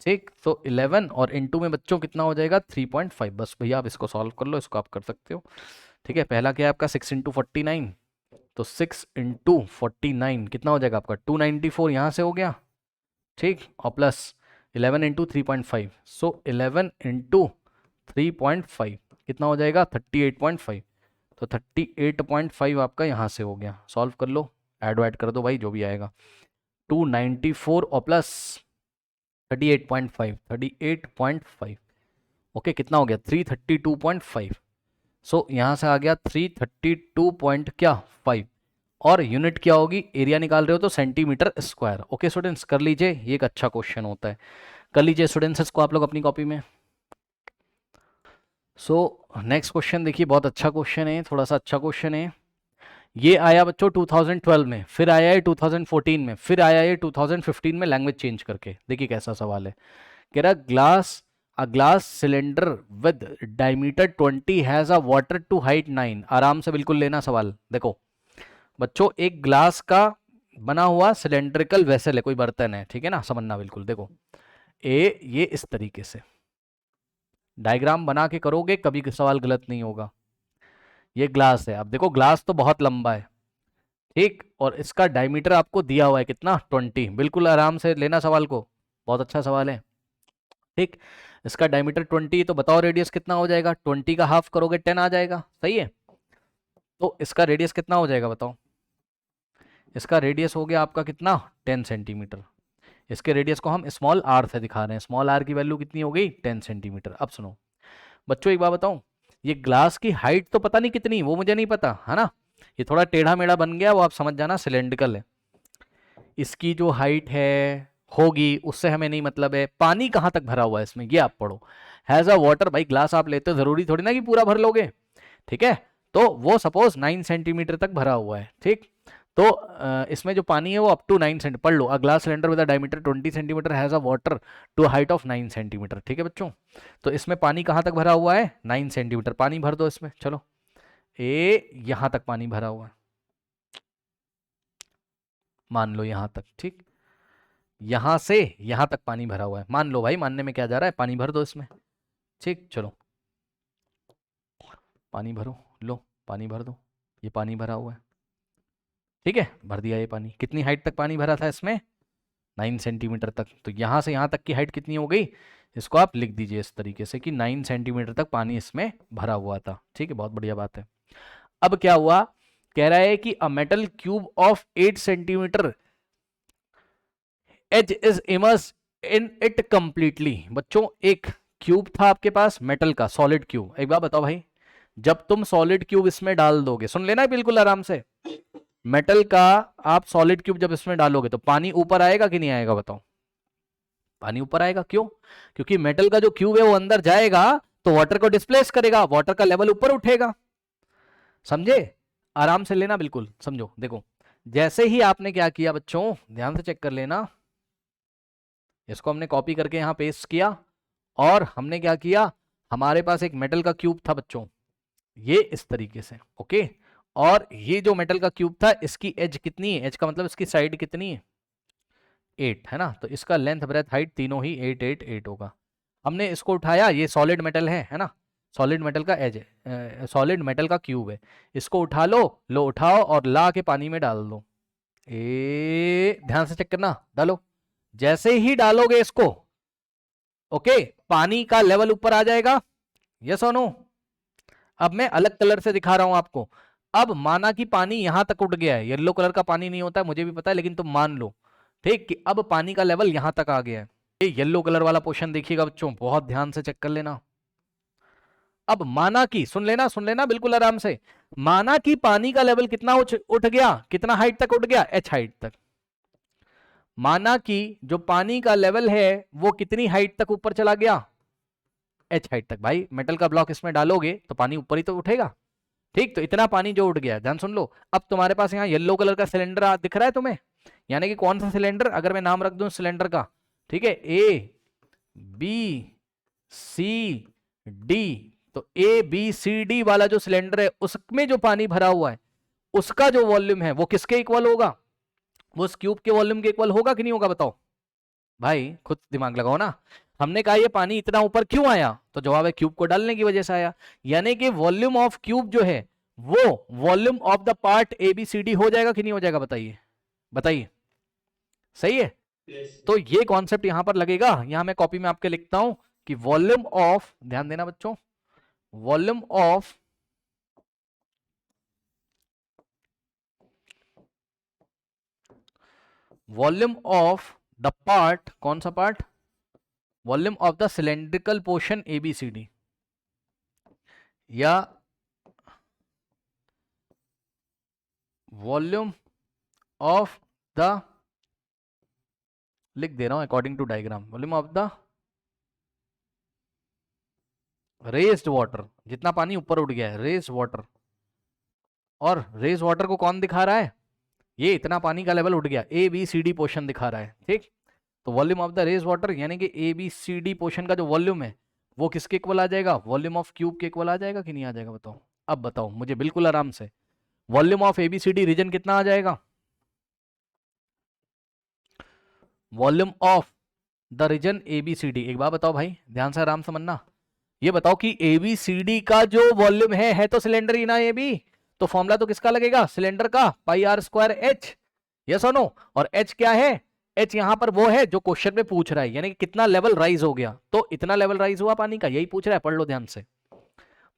ठीक। तो 11 और इंटू में बच्चों कितना हो जाएगा, 3.5। बस भैया आप इसको सॉल्व कर लो, इसको आप कर सकते हो। ठीक है, पहला क्या है आपका 6 इंटू 49, तो 6 इंटू 49 कितना हो जाएगा आपका 294, यहाँ से हो गया, ठीक। और प्लस 11 इंटू 3.5, सो 11 इंटू 3.5 कितना हो जाएगा 38.5, तो 38.5 आपका यहाँ से हो गया। सॉल्व कर लो, ऐड कर दो भाई, जो भी आएगा 294 और प्लस 38.5, 38.5। ओके, कितना हो गया 332.5। सो यहाँ से आ गया 332 पॉइंट क्या 5, और यूनिट क्या होगी, एरिया निकाल रहे हो तो सेंटीमीटर स्क्वायर। ओके स्टूडेंट्स, कर लीजिए, ये एक अच्छा क्वेश्चन होता है, कर लीजिए स्टूडेंट्स इसको आप लोग अपनी कॉपी में। सो नेक्स्ट क्वेश्चन देखिए, बहुत अच्छा क्वेश्चन है, थोड़ा सा अच्छा क्वेश्चन है। ये आया बच्चों 2012 में, फिर आया है 2014 में, फिर आया है 2015 में, लैंग्वेज चेंज करके। देखिए कैसा सवाल है, कह रहा a glass cylinder with diameter 20 has a water to height 9। आराम से बिल्कुल लेना सवाल। देखो बच्चों, एक ग्लास का बना हुआ सिलेंड्रिकल वेसल है, कोई बर्तन है, ठीक है ना, समझना बिल्कुल। देखो ये इस तरीके से डायग्राम बना के करोगे, कभी सवाल गलत नहीं होगा। ये ग्लास है, अब देखो ग्लास तो बहुत लंबा है, ठीक, और इसका डायमीटर आपको दिया हुआ है कितना 20। बिल्कुल आराम से लेना सवाल को, बहुत अच्छा सवाल है। ठीक, इसका डायमीटर 20, तो बताओ रेडियस कितना हो जाएगा? 20 का हाफ करोगे 10 आ जाएगा, सही है। तो इसका रेडियस कितना हो जाएगा बताओ? इसका रेडियस हो गया आपका कितना? 10 सेंटीमीटर। इसके रेडियस को हम स्मॉल आर से दिखा रहे हैं, स्मॉल आर की वैल्यू कितनी हो गई? 10 सेंटीमीटर। अब सुनो बच्चों, एक बात बताऊं, ये ग्लास की हाइट तो पता नहीं कितनी, वो मुझे नहीं पता है ना, ये थोड़ा टेढ़ा मेढ़ा बन गया, वो आप समझ जाना सिलेंड्रिकल है। इसकी जो हाइट है होगी उससे हमें नहीं मतलब है। पानी कहाँ तक भरा हुआ है इसमें, ये आप पढ़ो। हैज अ वाटर, भाई ग्लास आप लेते हो जरूरी थोड़ी ना कि पूरा भर लोगे, ठीक है। तो वो सपोज 9 सेंटीमीटर तक भरा हुआ है, ठीक। तो इसमें जो पानी है वो अप टू 9 सेंटी, पढ़ लो, a glass cylinder with a diameter 20 centimetre has a water to height of 9 centimetre, ठीक है बच्चों। तो इसमें पानी कहाँ तक भरा हुआ है? 9 सेंटीमीटर। पानी भर दो इसमें, चलो। यहां तक पानी भरा हुआ है, मान लो यहां तक, ठीक। यहां से यहां तक पानी भरा हुआ है, मान लो भाई, मानने में क्या जा रहा है, पानी भर दो इसमें, ठीक। चलो पानी भरो, लो पानी भर दो, ये पानी भरा हुआ है, ठीक है, भर दिया ये पानी। कितनी हाइट तक पानी भरा था इसमें? 9 सेंटीमीटर तक। तो यहाँ से यहाँ तक की हाइट कितनी हो गई? इसको आप लिख दीजिए इस तरीके से कि 9 सेंटीमीटर तक पानी इसमें भरा हुआ था, ठीक है, बहुत बढ़िया बात है। अब क्या हुआ, कह रहा है कि a metal cube of 8 centimetre edge is immerse in it completely. बच्चों एक क्यूब था आपके पास मेटल का, सॉलिड क्यूब। एक बार बताओ भाई, जब तुम सॉलिड क्यूब इसमें डाल दोगे, सुन लेना बिल्कुल आराम से, मेटल का आप सॉलिड क्यूब जब इसमें डालोगे तो पानी ऊपर आएगा कि नहीं आएगा बताओ? पानी ऊपर आएगा, क्यों? क्योंकि मेटल का जो क्यूब है वो अंदर जाएगा तो वाटर को डिस्प्लेस करेगा, वाटर का लेवल ऊपर उठेगा, समझे? आराम से लेना, बिल्कुल समझो। देखो जैसे ही आपने क्या किया बच्चों, ध्यान से चेक कर लेना, इसको हमने कॉपी करके यहां पेस्ट किया और हमने क्या किया, हमारे पास एक मेटल का क्यूब था बच्चों, ये इस तरीके से, ओके। और ये जो मेटल का क्यूब था इसकी एज कितनी है? एज का मतलब इसकी साइड कितनी है? 8 है ना, तो इसका लेंथ ब्रेथ हाइट तीनों ही 8 8 8 होगा। हमने इसको उठाया, ये सॉलिड मेटल है ना, सॉलिड मेटल का एज है, सॉलिड मेटल का क्यूब है, इसको उठा लो, लो उठाओ और ला के पानी में डाल दो। ध्यान से चेक करना, डालो। जैसे ही डालोगे इसको, ओके, पानी का लेवल ऊपर आ जाएगा, यस और नो? अब मैं अलग कलर से दिखा रहा हूं आपको। अब माना कि पानी यहां तक उठ गया है, येलो कलर का पानी नहीं होता है मुझे भी पता है, लेकिन तुम मान लो, ठीक, कि अब पानी का लेवल यहां तक आ गया है। ये येलो कलर वाला पोर्शन देखिएगा बच्चों, बहुत ध्यान से चेक कर लेना। अब माना कि, सुन लेना बिल्कुल आराम से, माना कि पानी का लेवल कितना उठ गया, कितना हाइट तक उठ गया? एच हाइट तक। माना कि जो पानी का लेवल है वो कितनी हाइट तक ऊपर चला गया? एच हाइट तक। भाई मेटल का ब्लॉक इसमें डालोगे तो पानी ऊपर ही तो उठेगा, ठीक। तो इतना पानी जो उठ गया, ध्यान सुन लो। अब तुम्हारे पास यहाँ येलो कलर का सिलेंडर दिख रहा है तुम्हें, यानी कि कौन सा सिलेंडर, अगर मैं नाम रख दूं सिलेंडर का, ठीक है, ए बी सी डी, तो ए बी सी डी वाला जो सिलेंडर है उसमें जो पानी भरा हुआ है उसका जो वॉल्यूम है वो किसके इक्वल होगा? वो उस क्यूब के वॉल्यूम के इक्वल होगा कि नहीं होगा बताओ? भाई खुद दिमाग लगाओ ना। हमने कहा ये पानी इतना ऊपर क्यों आया, तो जवाब है क्यूब को डालने की वजह से आया। यानी कि वॉल्यूम ऑफ क्यूब जो है वो volume of the part A B C D हो जाएगा कि नहीं हो जाएगा? बताइए बताइए, सही है। तो ये कॉन्सेप्ट यहां पर लगेगा, यहां मैं कॉपी में आपके लिखता हूं कि वॉल्यूम ऑफ, ध्यान देना बच्चों, वॉल्यूम ऑफ द पार्ट, कौन सा part? Volume of the cylindrical portion A B C D, या वॉल्यूम ऑफ द, लिख दे रहा हूं according to diagram, volume of the raised water, जितना पानी ऊपर उठ गया है रेज्ड वाटर, और रेज्ड वाटर को कौन दिखा रहा है? ये इतना पानी का लेवल उठ गया, A B C D portion दिखा रहा है, ठीक। तो volume of the raised water यानी कि A B C D portion का जो वॉल्यूम है वो किसके इक्वल आ जाएगा? वॉल्यूम ऑफ क्यूब के इक्वल आ जाएगा कि नहीं आ जाएगा बताओ? अब बताओ मुझे बिल्कुल आराम से, volume of A B C D region कितना आ जाएगा? Volume of the region A B C D, एक बार बताओ भाई, ध्यान से आराम से समझना। ये बताओ कि ए बी सी डी का जो वॉल्यूम है तो सिलेंडर ही ना ए बी, तो फॉर्मूला तो किसका लगेगा? सिलेंडर का, पाई आर स्क्वायर एच, यस और नो। और एच क्या है? एच यहां पर वो है जो क्वेश्चन में पूछ रहा है, यानी कि कितना लेवल राइज हो गया, तो इतना लेवल राइज हुआ पानी का, यही पूछ रहा है। पढ़ लो ध्यान से,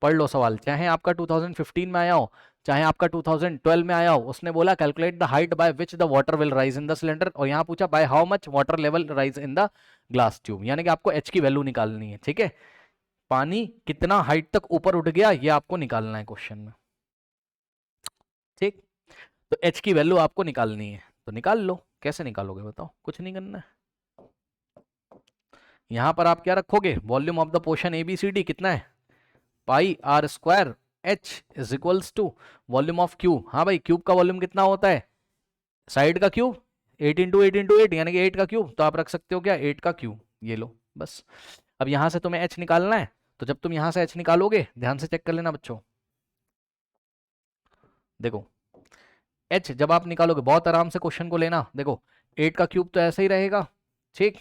पढ़ लो सवाल, चाहे आपका 2015 में आया हो चाहे आपका 2012 में आया हो। उसने बोला calculate the height by which the water will rise in the cylinder, और यहां पूछा by how much water level rise in the glass tube, यानी कि आपको एच की वैल्यू निकालनी है। ठीक है, पानी कितना हाइट तक ऊपर उठ गया ये आपको निकालना है क्वेश्चन में। ठीक, तो एच की वैल्यू आपको निकालनी है, तो निकाल लो। कैसे निकालोगे बताओ, कुछ नहीं करना है। यहां पर आप क्या रखोगे, volume of the portion A B C D कितना है, pi are square h is equals to volume of cube. हाँ भाई, क्यूब का वॉल्यूम कितना होता है, साइड का क्यूब 8 × 8 × 8 यानी कि 8 का क्यूब, तो आप रख सकते हो क्या 8 का क्यूब, ये लो बस। अब यहां से तुम्हें एच निकालना है, तो जब तुम यहां से एच निकालोगे ध्यान से चेक कर लेना बच्चों, देखो एच जब आप निकालोगे बहुत आराम से क्वेश्चन को लेना, देखो 8 का क्यूब तो ऐसा ही रहेगा। ठीक,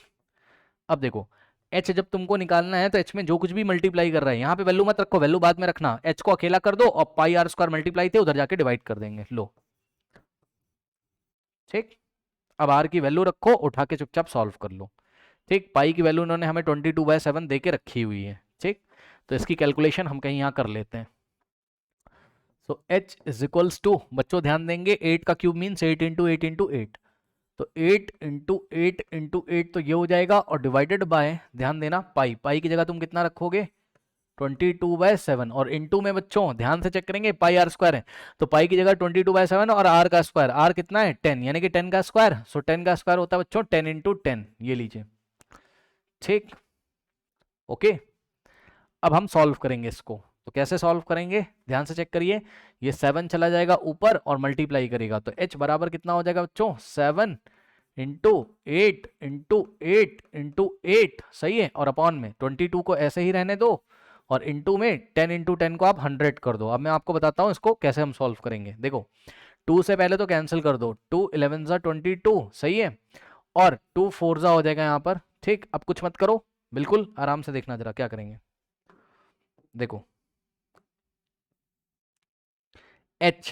अब देखो एच जब तुमको निकालना है तो एच में जो कुछ भी मल्टीप्लाई कर रहा है, यहाँ पे वैल्यू मत रखो, वैल्यू बाद में रखना, एच को अकेला कर दो और पाई आर स्क्वायर मल्टीप्लाई थे उधर जाके डिवाइड कर देंगे, लो। ठीक, अब आर की वैल्यू रखो, उठा के चुपचाप सॉल्व कर लो। ठीक, पाई की वैल्यू उन्होंने हमें 22/7 दे के रखी हुई है। ठीक, तो इसकी कैलकुलेशन हम कहीं यहाँ कर लेते हैं। So H is equals to, बच्चों ध्यान देंगे, 8 का क्यूब मीन्स 8 × 8 × 8, तो 8 × 8 × 8 तो ये हो जाएगा, और डिवाइडेड बाय, ध्यान देना पाई, पाई की जगह तुम कितना रखोगे 22/7, और इनटू में बच्चों ध्यान से चेक करेंगे पाई आर स्क्वायर है, तो पाई की जगह 22/7 और आर का स्क्वायर, आर कितना है 10, यानी कि 10 का स्क्वायर, सो 10 का स्क्वायर होता है बच्चों 10 × 10, ये लीजिए। ठीक, ओके, अब हम सॉल्व करेंगे इसको, तो कैसे सॉल्व करेंगे ध्यान से चेक करिए, ये 7 चला जाएगा ऊपर और मल्टीप्लाई करेगा, तो h बराबर कितना हो जाएगा बच्चों 7 × 8 × 8 × 8, सही है, और अपॉन में 22 को ऐसे ही रहने दो, और इनटू में 10 × 10 को आप 100 कर दो। अब मैं आपको बताता हूँ इसको कैसे हम सॉल्व करेंगे, देखो 2 से पहले तो कैंसिल कर दो, 2 11 22, सही है, और 2 4 हो जाएगा यहाँ पर। ठीक, अब कुछ मत करो, बिल्कुल आराम से देखना जरा क्या करेंगे, देखो h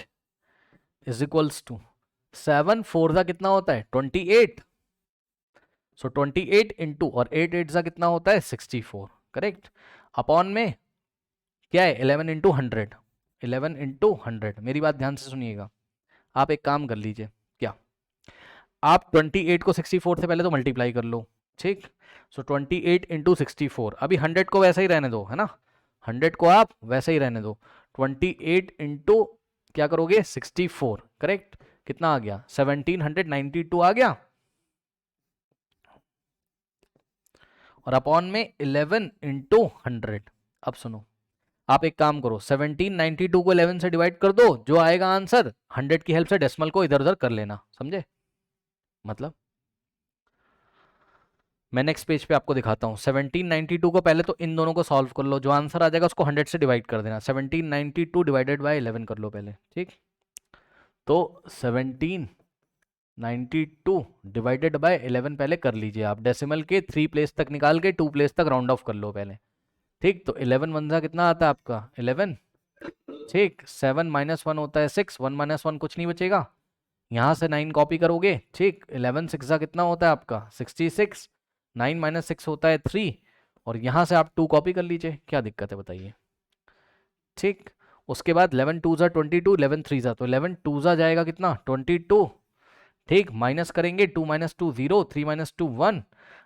इज इक्वल्स टू 7 4 कितना होता है 28, सो 28 इंटू, और 8 8 कितना होता है 64, करेक्ट, अपॉन में क्या है 11 × 100, 11 × 100। मेरी बात ध्यान से सुनिएगा, आप एक काम कर लीजिए, क्या आप 28 को 64 से पहले तो मल्टीप्लाई कर लो। ठीक, सो 28 × 64, अभी 100 को वैसा ही रहने दो, है ना, 100 को आप वैसे ही रहने दो, 28 इंटू क्या करोगे 64, करेक्ट, कितना आ गया 1792 आ गया, और अपॉन में 11 × 100। अब सुनो, आप एक काम करो 1792 को 11 से डिवाइड कर दो, जो आएगा आंसर 100 की हेल्प से डेसिमल को इधर उधर कर लेना, समझे, मतलब मैं नेक्स्ट पेज पे आपको दिखाता हूँ। 1792 को पहले तो इन दोनों को सॉल्व कर लो, जो आंसर आ जाएगा उसको 100 से डिवाइड कर देना, 1792 डिवाइडेड बाय 11 कर लो पहले। ठीक, तो 1792 डिवाइडेड बाय 11 पहले कर लीजिए आप, डेसिमल के 3 प्लेस तक निकाल के 2 प्लेस तक राउंड ऑफ कर लो पहले। ठीक, तो 11 वन कितना आता है आपका 11, ठीक, 7 - 1 होता है 6, 1 - 1 कुछ नहीं बचेगा, यहाँ से 9 कॉपी करोगे। ठीक, 11 6 कितना होता है आपका 66, 9 - 6 होता है 3, और यहाँ से आप 2 कॉपी कर लीजिए, क्या दिक्कत है बताइए। ठीक, उसके बाद 11 2 22, 11 3 तो 11 2 जाएगा कितना 22। ठीक, माइनस करेंगे 2 - 2 0, 3 - 2 1।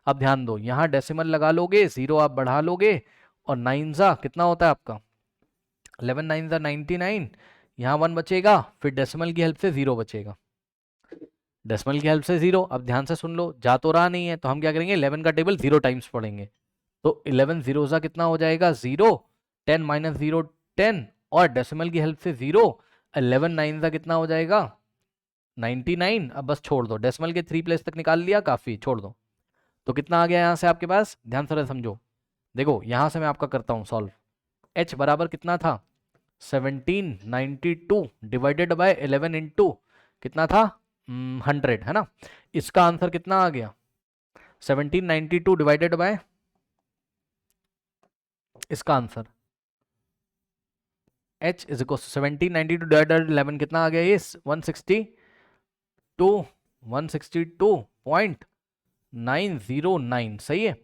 अब ध्यान दो, यहाँ डेसिमल लगा लोगे, 0 आप बढ़ा लोगे, और 9 कितना होता है आपका 11 9 99, यहाँ 1 बचेगा, फिर डेसिमल की हेल्प से 0 बचेगा, डेसिमल की हेल्प से 0। अब ध्यान से सुन लो, जा तो रहा नहीं है, तो हम क्या करेंगे 11 का टेबल 0 टाइम्स पढ़ेंगे, तो 11 0 कितना हो जाएगा 0, 10 - 0 10, और डेसिमल की हेल्प से 0, 11 9 कितना हो जाएगा 99। अब बस छोड़ दो, डेसिमल के 3 प्लेस तक निकाल लिया, काफ़ी, छोड़ दो। तो कितना आ गया यहाँ से आपके पास, ध्यान से समझो, देखो यहाँ से मैं आपका करता हूँ सॉल्व, h बराबर कितना था 1792 डिवाइडेड बाय 11 इंटू कितना था 100, है ना, इसका आंसर कितना आ गया 1792 डिवाइडेड बाय, इसका answer h is equal 1792 divided 11 कितना आ गया, ये 162, 162 0.909, सही है,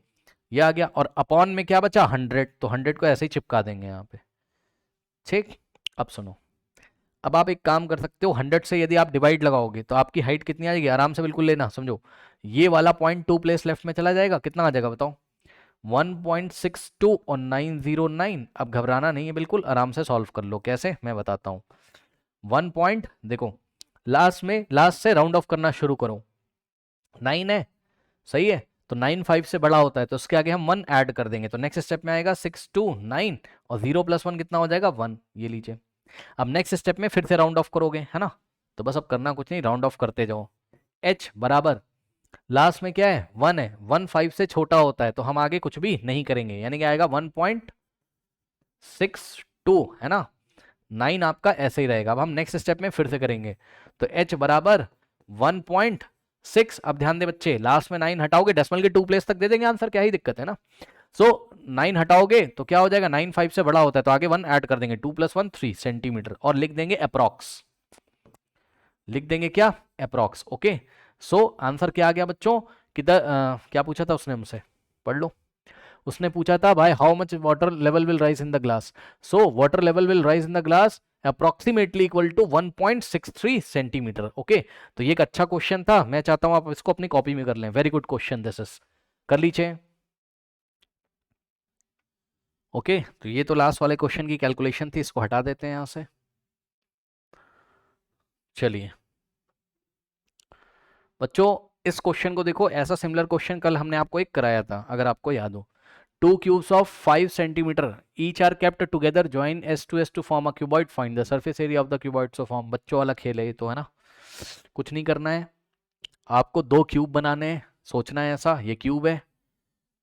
ये आ गया। और अपॉन में क्या बचा 100, तो 100 को ऐसे ही चिपका देंगे यहाँ पे, ठीक। अब सुनो, अब आप एक काम कर सकते हो, 100 से यदि आप डिवाइड लगाओगे तो आपकी हाइट कितनी आ जाएगी, आराम से बिल्कुल लेना, समझो, ये वाला पॉइंट 2 प्लेस लेफ्ट में चला जाएगा, कितना आ जाएगा बताओ, 1.62 और 909। अब घबराना नहीं है, बिल्कुल आराम से सॉल्व कर लो, कैसे मैं बताता हूँ। 1 पॉइंट देखो, लास्ट से राउंड ऑफ करना शुरू करो, 9 है, सही है, तो 9 5 से बड़ा होता है, तो उसके आगे हम 1 ऐड कर देंगे, तो नेक्स्ट स्टेप में आएगा 6 2 9 और 0 + 1 कितना हो जाएगा 1, ये लीजिए। अब नेक्स्ट स्टेप में फिर से राउंड ऑफ करोगे, है ना, तो बस अब करना कुछ नहीं, राउंड ऑफ करते जाओ। h बराबर लास्ट में क्या है 1 है, 1 5 से छोटा होता है, तो हम आगे कुछ भी नहीं करेंगे, यानी कि आएगा 1.62, है ना, 9 आपका ऐसे ही रहेगा। अब हम नेक्स्ट स्टेप में फिर से करेंगे, तो h बराबर 1.6। अब ध्यान दे बच्चे, लास्ट में 9 हटाओगे, डेसिमल के 2 प्लेस तक दे देंगे आंसर, क्या ही दिक्कत है ना। सो 9 हटाओगे तो क्या हो जाएगा, 9 5 से बड़ा होता है, तो आगे 1 ऐड कर देंगे, 2 + 1 3 सेंटीमीटर, और लिख देंगे अप्रॉक्स, लिख देंगे क्या अप्रॉक्स, ओके। सो आंसर क्या आ गया बच्चों, क्या पूछा था उसने हमसे, पढ़ लो। उसने पूछा था भाई how much water level will rise in the glass, so water level will rise in the glass approximately equal to 1.63 centimetre, okay. तो ये एक अच्छा क्वेश्चन था, मैं चाहता हूं आप इसको अपनी कॉपी में कर लें, very good question this is, कर लीजिए, ओके। तो ये तो लास्ट वाले क्वेश्चन की कैलकुलेशन थी, इसको हटा देते हैं यहां से। चलिए बच्चों, इस क्वेश्चन को देखो, ऐसा सिमिलर क्वेश्चन कल हमने आपको एक कराया था, अगर आपको याद हो। 2 cubes of 5 centimeter each are kept together join S to form a cuboid, find the surface area of the cuboid, so form। बच्चों वाला खेल है ये तो, है ना, कुछ नहीं करना है आपको, 2 क्यूब बनाने हैं, सोचना है ऐसा, ये क्यूब है,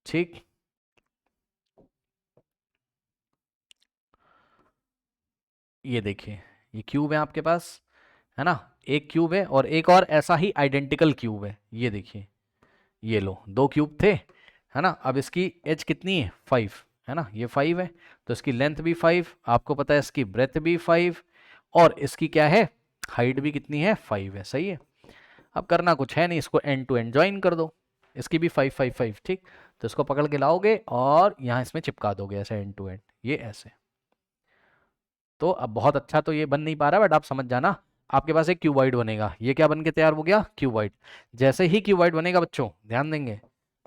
ठीक, ये देखिए ये क्यूब है आपके पास, है ना, एक क्यूब है और एक और ऐसा ही आइडेंटिकल क्यूब है, ये देखिए, ये लो 2 क्यूब थे, है ना। अब इसकी एज कितनी है 5, है ना, ये 5 है, तो इसकी लेंथ भी 5, आपको पता है इसकी ब्रेथ भी 5, और इसकी क्या है हाइट भी कितनी है 5 है, सही है। अब करना कुछ है नहीं, इसको एंड टू एंड ज्वाइन कर दो, इसकी भी 5 5 5, ठीक। तो इसको पकड़ के लाओगे और यहाँ इसमें चिपका दोगे ऐसे एंड टू एंड, ये ऐसे। तो अब बहुत अच्छा तो ये बन नहीं पा रहा, बट आप समझ जाना, आपके पास एक क्यूबॉइड बनेगा, ये क्या बन के तैयार हो गया क्यूबॉइड। जैसे ही क्यूबॉइड बनेगा बच्चों ध्यान देंगे,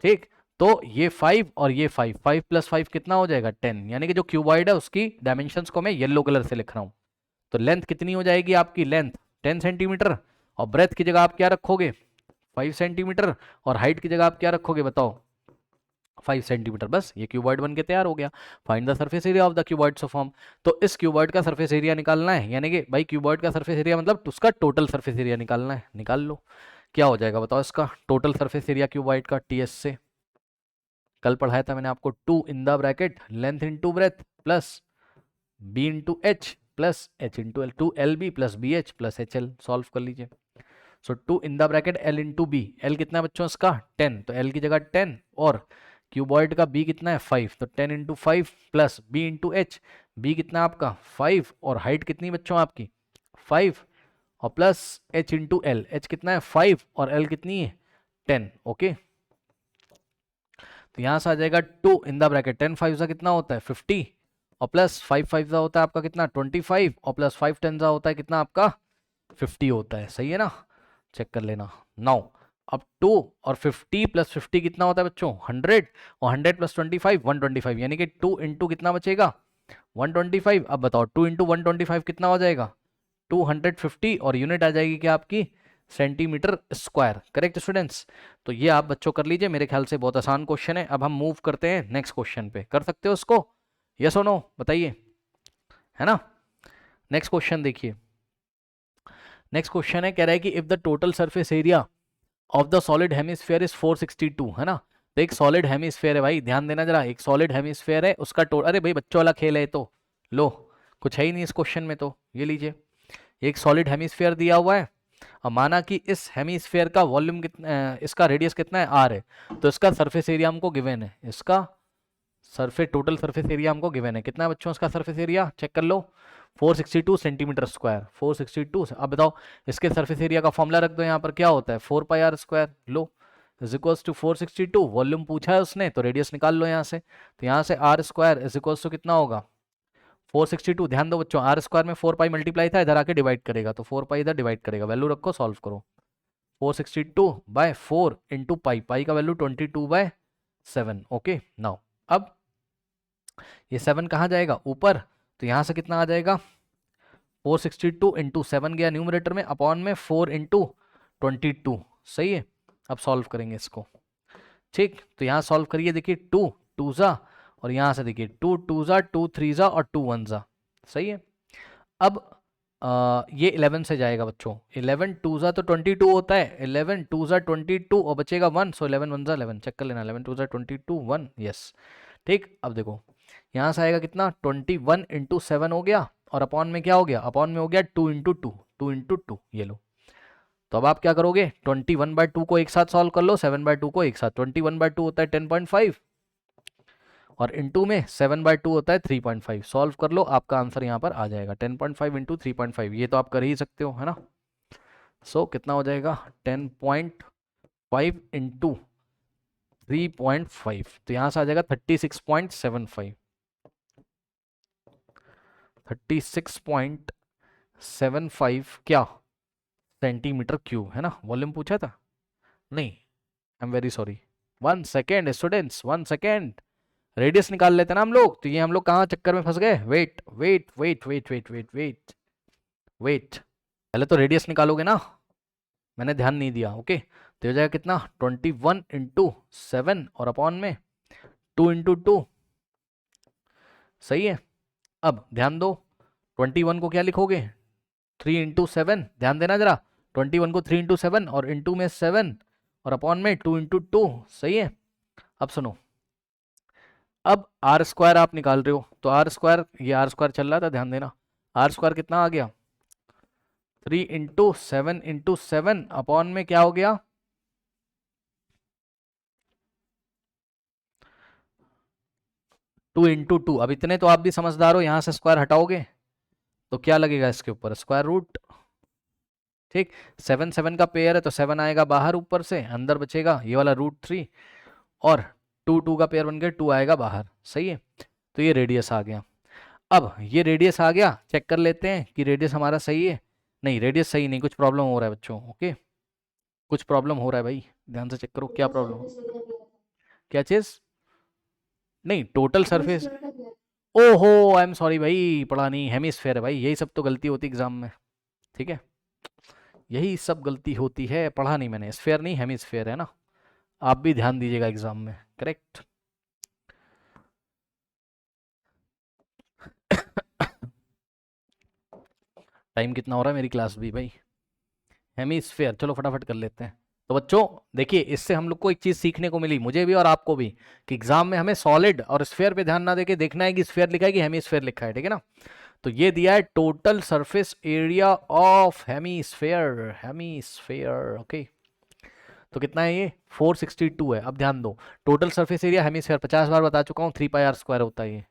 ठीक, तो ये 5 और ये 5, 5 + 5 कितना हो जाएगा 10, यानी कि जो क्यूबॉइड है उसकी डायमेंशंस को मैं येलो कलर से लिख रहा हूँ। तो लेंथ कितनी हो जाएगी आपकी, लेंथ 10 सेंटीमीटर, और ब्रेथ की जगह आप क्या रखोगे 5 सेंटीमीटर, और हाइट की जगह आप क्या रखोगे बताओ 5 सेंटीमीटर, बस ये क्यूबॉइड बन के तैयार हो गया। Find the surface area of the cuboid so form, तो इस क्यूबॉइड का सरफेस एरिया निकालना है, यानी कि भाई क्यूबॉइड का सरफेस एरिया मतलब उसका टोटल सरफेस एरिया निकालना है, निकाल लो। क्या हो जाएगा बताओ इसका टोटल सरफेस एरिया क्यूबॉइड का, टीएस से कल पढ़ाया था मैंने आपको, 2 in the bracket length into breadth plus B into H plus H into L, 2LB plus BH plus HL, solve कर लीजिए। So 2 in the bracket L into B, L कितना है बच्चों इसका 10, तो L की जगह 10, और क्यूबॉइड का B कितना है 5, तो 10 into 5 plus B into H, B कितना आपका 5, और हाइट कितनी बच्चों आपकी 5, और plus H into L, H कितना है 5 और L कितनी है 10, ओके। तो यहाँ से आ जाएगा 2 इन द ब्रैकेट 10 5 सा कितना होता है 50, और प्लस 5 5 सा होता है आपका कितना 25, और प्लस 5 10 सा होता है कितना आपका 50 होता है, सही है ना, चेक कर लेना। नाउ अब 2 और 50 + 50 कितना होता है बच्चों 100, और 100 + 25 125, यानी कि 2 इंटू कितना बचेगा 125। अब बताओ 2 इंटू 125 कितना हो जाएगा 250, और यूनिट आ जाएगी क्या आपकी सेंटीमीटर स्क्वायर, करेक्ट स्टूडेंट्स। तो ये आप बच्चों कर लीजिए, मेरे ख्याल से बहुत आसान क्वेश्चन है। अब हम मूव करते हैं नेक्स्ट क्वेश्चन पे, कर सकते हो उसको, यस और नो बताइए, है ना। नेक्स्ट क्वेश्चन देखिए, नेक्स्ट क्वेश्चन है, कह रहा है कि if the total surface area of the solid hemisphere is 462, है ना। तो एक सॉलिड हेमिस्फीयर है भाई, ध्यान देना जरा, एक सॉलिड हेमिस्फीयर है, उसका अरे भाई बच्चों वाला खेल है तो, लो कुछ है ही नहीं इस क्वेश्चन में, तो ये लीजिए, एक सॉलिड हेमिस्फीयर दिया हुआ है, और माना कि इस हेमिस्फीयर का वॉल्यूम कितना, इसका रेडियस कितना है R है, तो इसका सरफेस एरिया हमको गिवन है, इसका सरफेस टोटल सरफेस एरिया हमको गिवन है, कितना है बच्चों उसका सरफेस एरिया, चेक कर लो, 462 सेंटीमीटर स्क्वायर, 462। अब बताओ इसके सरफेस एरिया का फॉर्मूला रख दो यहाँ पर, क्या होता है 4 पाई आर स्क्वायर, लो इज इक्वल्स टू 462, वॉल्यूम पूछा है उसने तो रेडियस निकाल लो यहाँ से, तो यहाँ से R square is equals to कितना होगा 462। ध्यान दो बच्चों आर स्क्वायर में 4 पाई मल्टीप्लाई था, इधर आके डिवाइड करेगा, तो 4 पाई इधर डिवाइड करेगा, वैल्यू रखो सॉल्व करो, 462/4 इंटू पाई, पाई का वैल्यू 22/7। ओके नाउ अब ये 7 कहाँ जाएगा ऊपर, तो यहाँ से कितना आ जाएगा 462 इंटू 7 गया न्यूमरेटर में, अपॉन में 4 इंटू 22, सही है। अब सॉल्व करेंगे इसको, ठीक, तो यहाँ सॉल्व करिए, देखिए 2 2 जा, और यहाँ से देखिए 2 2 जा, 2 3 जा और 2 1 जा, सही है। अब ये 11 से जाएगा बच्चों, 11 2 जा तो 22 होता है, 11 2 जा 22 और बचेगा 1, सो 11 1 जा 11, चेक कर लेना, 11 2 जा 22 1, यस ठीक। अब देखो यहाँ से आएगा कितना 21 इंटू 7 हो गया, और अपॉन में क्या हो गया, अपॉन में हो गया 2 इंटू 2, 2 इंटू 2, ये लो। तो अब आप क्या करोगे 21/2 को एक साथ सॉल्व कर लो, 7/2 को एक साथ, 21/2 होता है 10.5 और इंटू में 7/2 होता है 3.5, सॉल्व कर लो, आपका आंसर यहाँ पर आ जाएगा 10.5 इंटू 3.5, ये तो आप कर ही सकते हो है ना। सो कितना हो जाएगा 10.5 इंटू 3.5, तो यहाँ से आ जाएगा 36.75, 36.75 क्या सेंटीमीटर क्यूब है ना, वॉल्यूम पूछा था नहीं, I am very sorry, 1 second students, 1 second, radius निकाल लेते ना हम लोग, तो ये हम लोग कहाँ चक्कर में फंस गए, wait wait wait wait wait wait wait wait, पहले तो रेडियस निकालोगे ना, मैंने ध्यान नहीं दिया, ओके। तो हो जाएगा कितना 21 इंटू 7 और अपॉन में 2 इंटू 2, सही है। अब ध्यान दो 21 को क्या लिखोगे 3 इंटू 7, ध्यान देना जरा, 21 को 3 इंटू 7 और इंटू में 7 और अपॉन में 2 इंटू 2, सही है। अब सुनो, अब आर स्क्वायर आप निकाल रहे हो, तो आर स्क्वायर, ये आर स्क्वायर चल रहा था, ध्यान देना, आर स्क्वायर कितना आ गया 3 इंटू 7 इंटू 7 अपॉन में क्या हो गया 2 इंटू 2। अब इतने तो आप भी समझदार हो, यहां से स्क्वायर हटाओगे तो क्या लगेगा इसके ऊपर स्क्वायर रूट, ठीक, 7 7 का पेयर है तो 7 आएगा बाहर, ऊपर से अंदर बचेगा ये वाला √3 और 2 2 का पेयर बन गया 2 आएगा बाहर, सही है। तो ये रेडियस आ गया। अब ये रेडियस आ गया, चेक कर लेते हैं कि रेडियस हमारा सही है, नहीं रेडियस सही नहीं, कुछ प्रॉब्लम हो रहा है बच्चों, ओके कुछ प्रॉब्लम हो रहा है भाई, ध्यान से चेक करो क्या प्रॉब्लम, क्या चीज, नहीं टोटल सरफेस, ओहो आई एम सॉरी भाई, पढ़ा नहीं, हेमिस्फेयर है भाई, यही सब तो गलती होती एग्जाम में, ठीक है यही सब गलती होती है, पढ़ा नहीं मैंने, स्फेयर नहीं हेमिस्फेयर है ना, आप भी ध्यान दीजिएगा एग्जाम में, करेक्ट। टाइम कितना हो रहा है मेरी क्लास भी भाई, हेमिस्फेयर, चलो फटाफट कर लेते हैं। तो बच्चों देखिए इससे हम लोग को एक चीज सीखने को मिली, मुझे भी और आपको भी, कि एग्जाम में हमें सॉलिड और स्फेयर पे ध्यान ना देके देखना है कि स्फेयर लिखा है कि हेमिस्फेयर लिखा है, ठीक है ना। तो ये दिया है total surface area of hemisphere, hemisphere okay, तो कितना है ये 462 है। अब ध्यान दो टोटल सरफेस एरिया हेमिस्फेयर 50 बार बता चुका हूँ 3 पाई आर स्क्वायर होता है ये,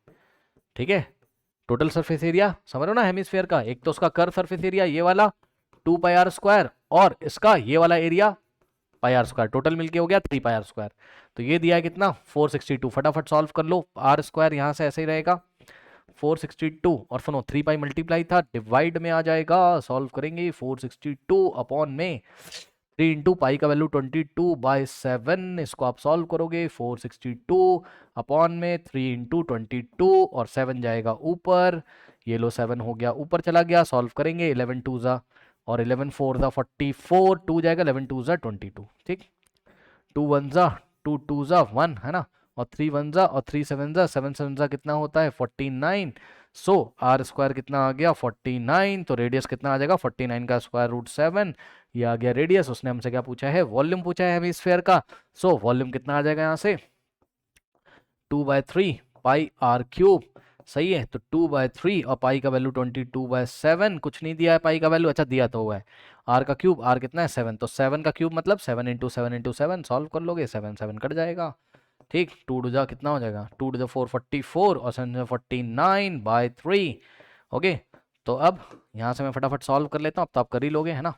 ठीक है। टोटल सरफेस एरिया समझ रहे हो ना हेमिस्फेयर का, एक तो उसका कर्व सरफेस एरिया ये वाला 2 पाई आर स्क्वायर और इसका ये वाला area pi are square, total मिलके हो गया 3 पाई आर स्क्वायर। तो ये दिया है कितना 462, फटाफट सॉल्व कर लो, आर स्क्वायर यहाँ से ऐसे ही रहेगा 462 और सुनो 3 पाई मल्टीप्लाई था डिवाइड में आ जाएगा, सॉल्व करेंगे 462 अपॉन में 3 इंटू पाई का वैल्यू 22/7, इसको आप सॉल्व करोगे 462 अपॉन में 3 इंटू 22 और 7 जाएगा ऊपर, ये लो 7 हो गया ऊपर चला गया, सॉल्व करेंगे 11 2 जा और 11 4 जा 44, 2 जाएगा 11 2 जा 22, ठीक, 2 1 जा 2 2 जा 1 है ना, और 3 1 जा और 3 7 जा 7 7 जा कितना होता है 49, सो आर स्क्वायर कितना आ गया 49, तो रेडियस कितना आ जाएगा 49 का स्क्वायर रूट 7, ये आ गया रेडियस। उसने हमसे क्या पूछा है वॉल्यूम पूछा है हेमिस्फेयर का, सो वॉल्यूम कितना आ जाएगा यहाँ से 2/3 पाई आर क्यूब, सही है। तो 2/3 और पाई का वैल्यू 22/7, कुछ नहीं दिया है पाई का वैल्यू, अच्छा दिया तो हुआ है आर का क्यूब, आर कितना है 7, तो 7 का क्यूब मतलब 7 इंटू 7 इंटू 7, सॉल्व कर लोगे 7 7 कट जाएगा, ठीक, 2 टू जा कितना हो जाएगा, 2 टू द 4 44 और 7 49/3। ओके, तो अब यहाँ से मैं फटाफट सॉल्व कर लेता हूँ, अब तो आप कर ही लोगे है ना।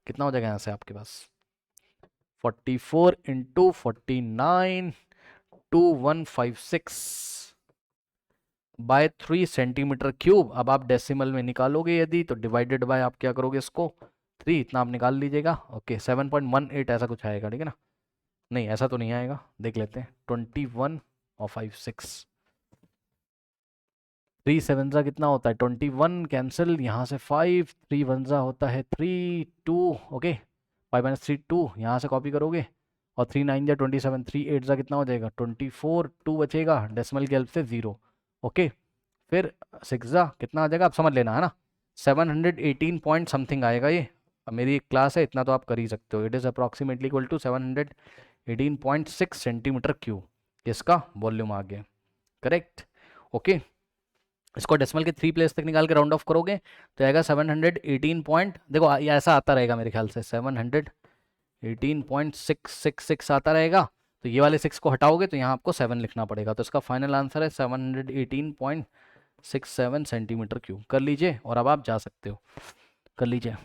कितना हो जाएगा यहाँ से आपके पास 44 इंटू 49 2156/3 सेंटीमीटर क्यूब। अब आप डेसिमल में निकालोगे यदि तो डिवाइडेड बाय आप क्या करोगे इसको 3, इतना आप निकाल लीजिएगा। ओके 7.18 ऐसा कुछ आएगा, ठीक है ना। नहीं ऐसा तो नहीं आएगा, देख लेते हैं 21 और 56, 3 7 सा कितना होता है 21, कैंसिल यहाँ से 5, 3 1 सा होता है 3 2। ओके 5 - 3 2, यहाँ से कॉपी करोगे और 3 9 जा 27, 3 8 सा कितना हो जाएगा 24, 2 बचेगा डेसिमल की हेल्प से 0। ओके फिर 6 सा कितना आ जाएगा, आप समझ लेना है ना, 718 पॉइंट समथिंग आएगा ये। अब मेरी एक क्लास है, इतना तो आप कर ही सकते हो। It is approximately equal to 718.6 centimetre cube, इसका वॉल्यूम आ गया। करेक्ट। ओके इसको डेसिमल के 3 प्लेस तक निकाल के राउंड ऑफ करोगे तो आएगा 718 पॉइंट, देखो ये ऐसा आता रहेगा मेरे ख्याल से 718.666 आता रहेगा। तो ये वाले 6 को हटाओगे तो यहाँ आपको 7 लिखना पड़ेगा, तो इसका फाइनल आंसर है 718.67 सेंटीमीटर क्यूब। कर लीजिए और अब आप जा सकते हो, कर लीजिए।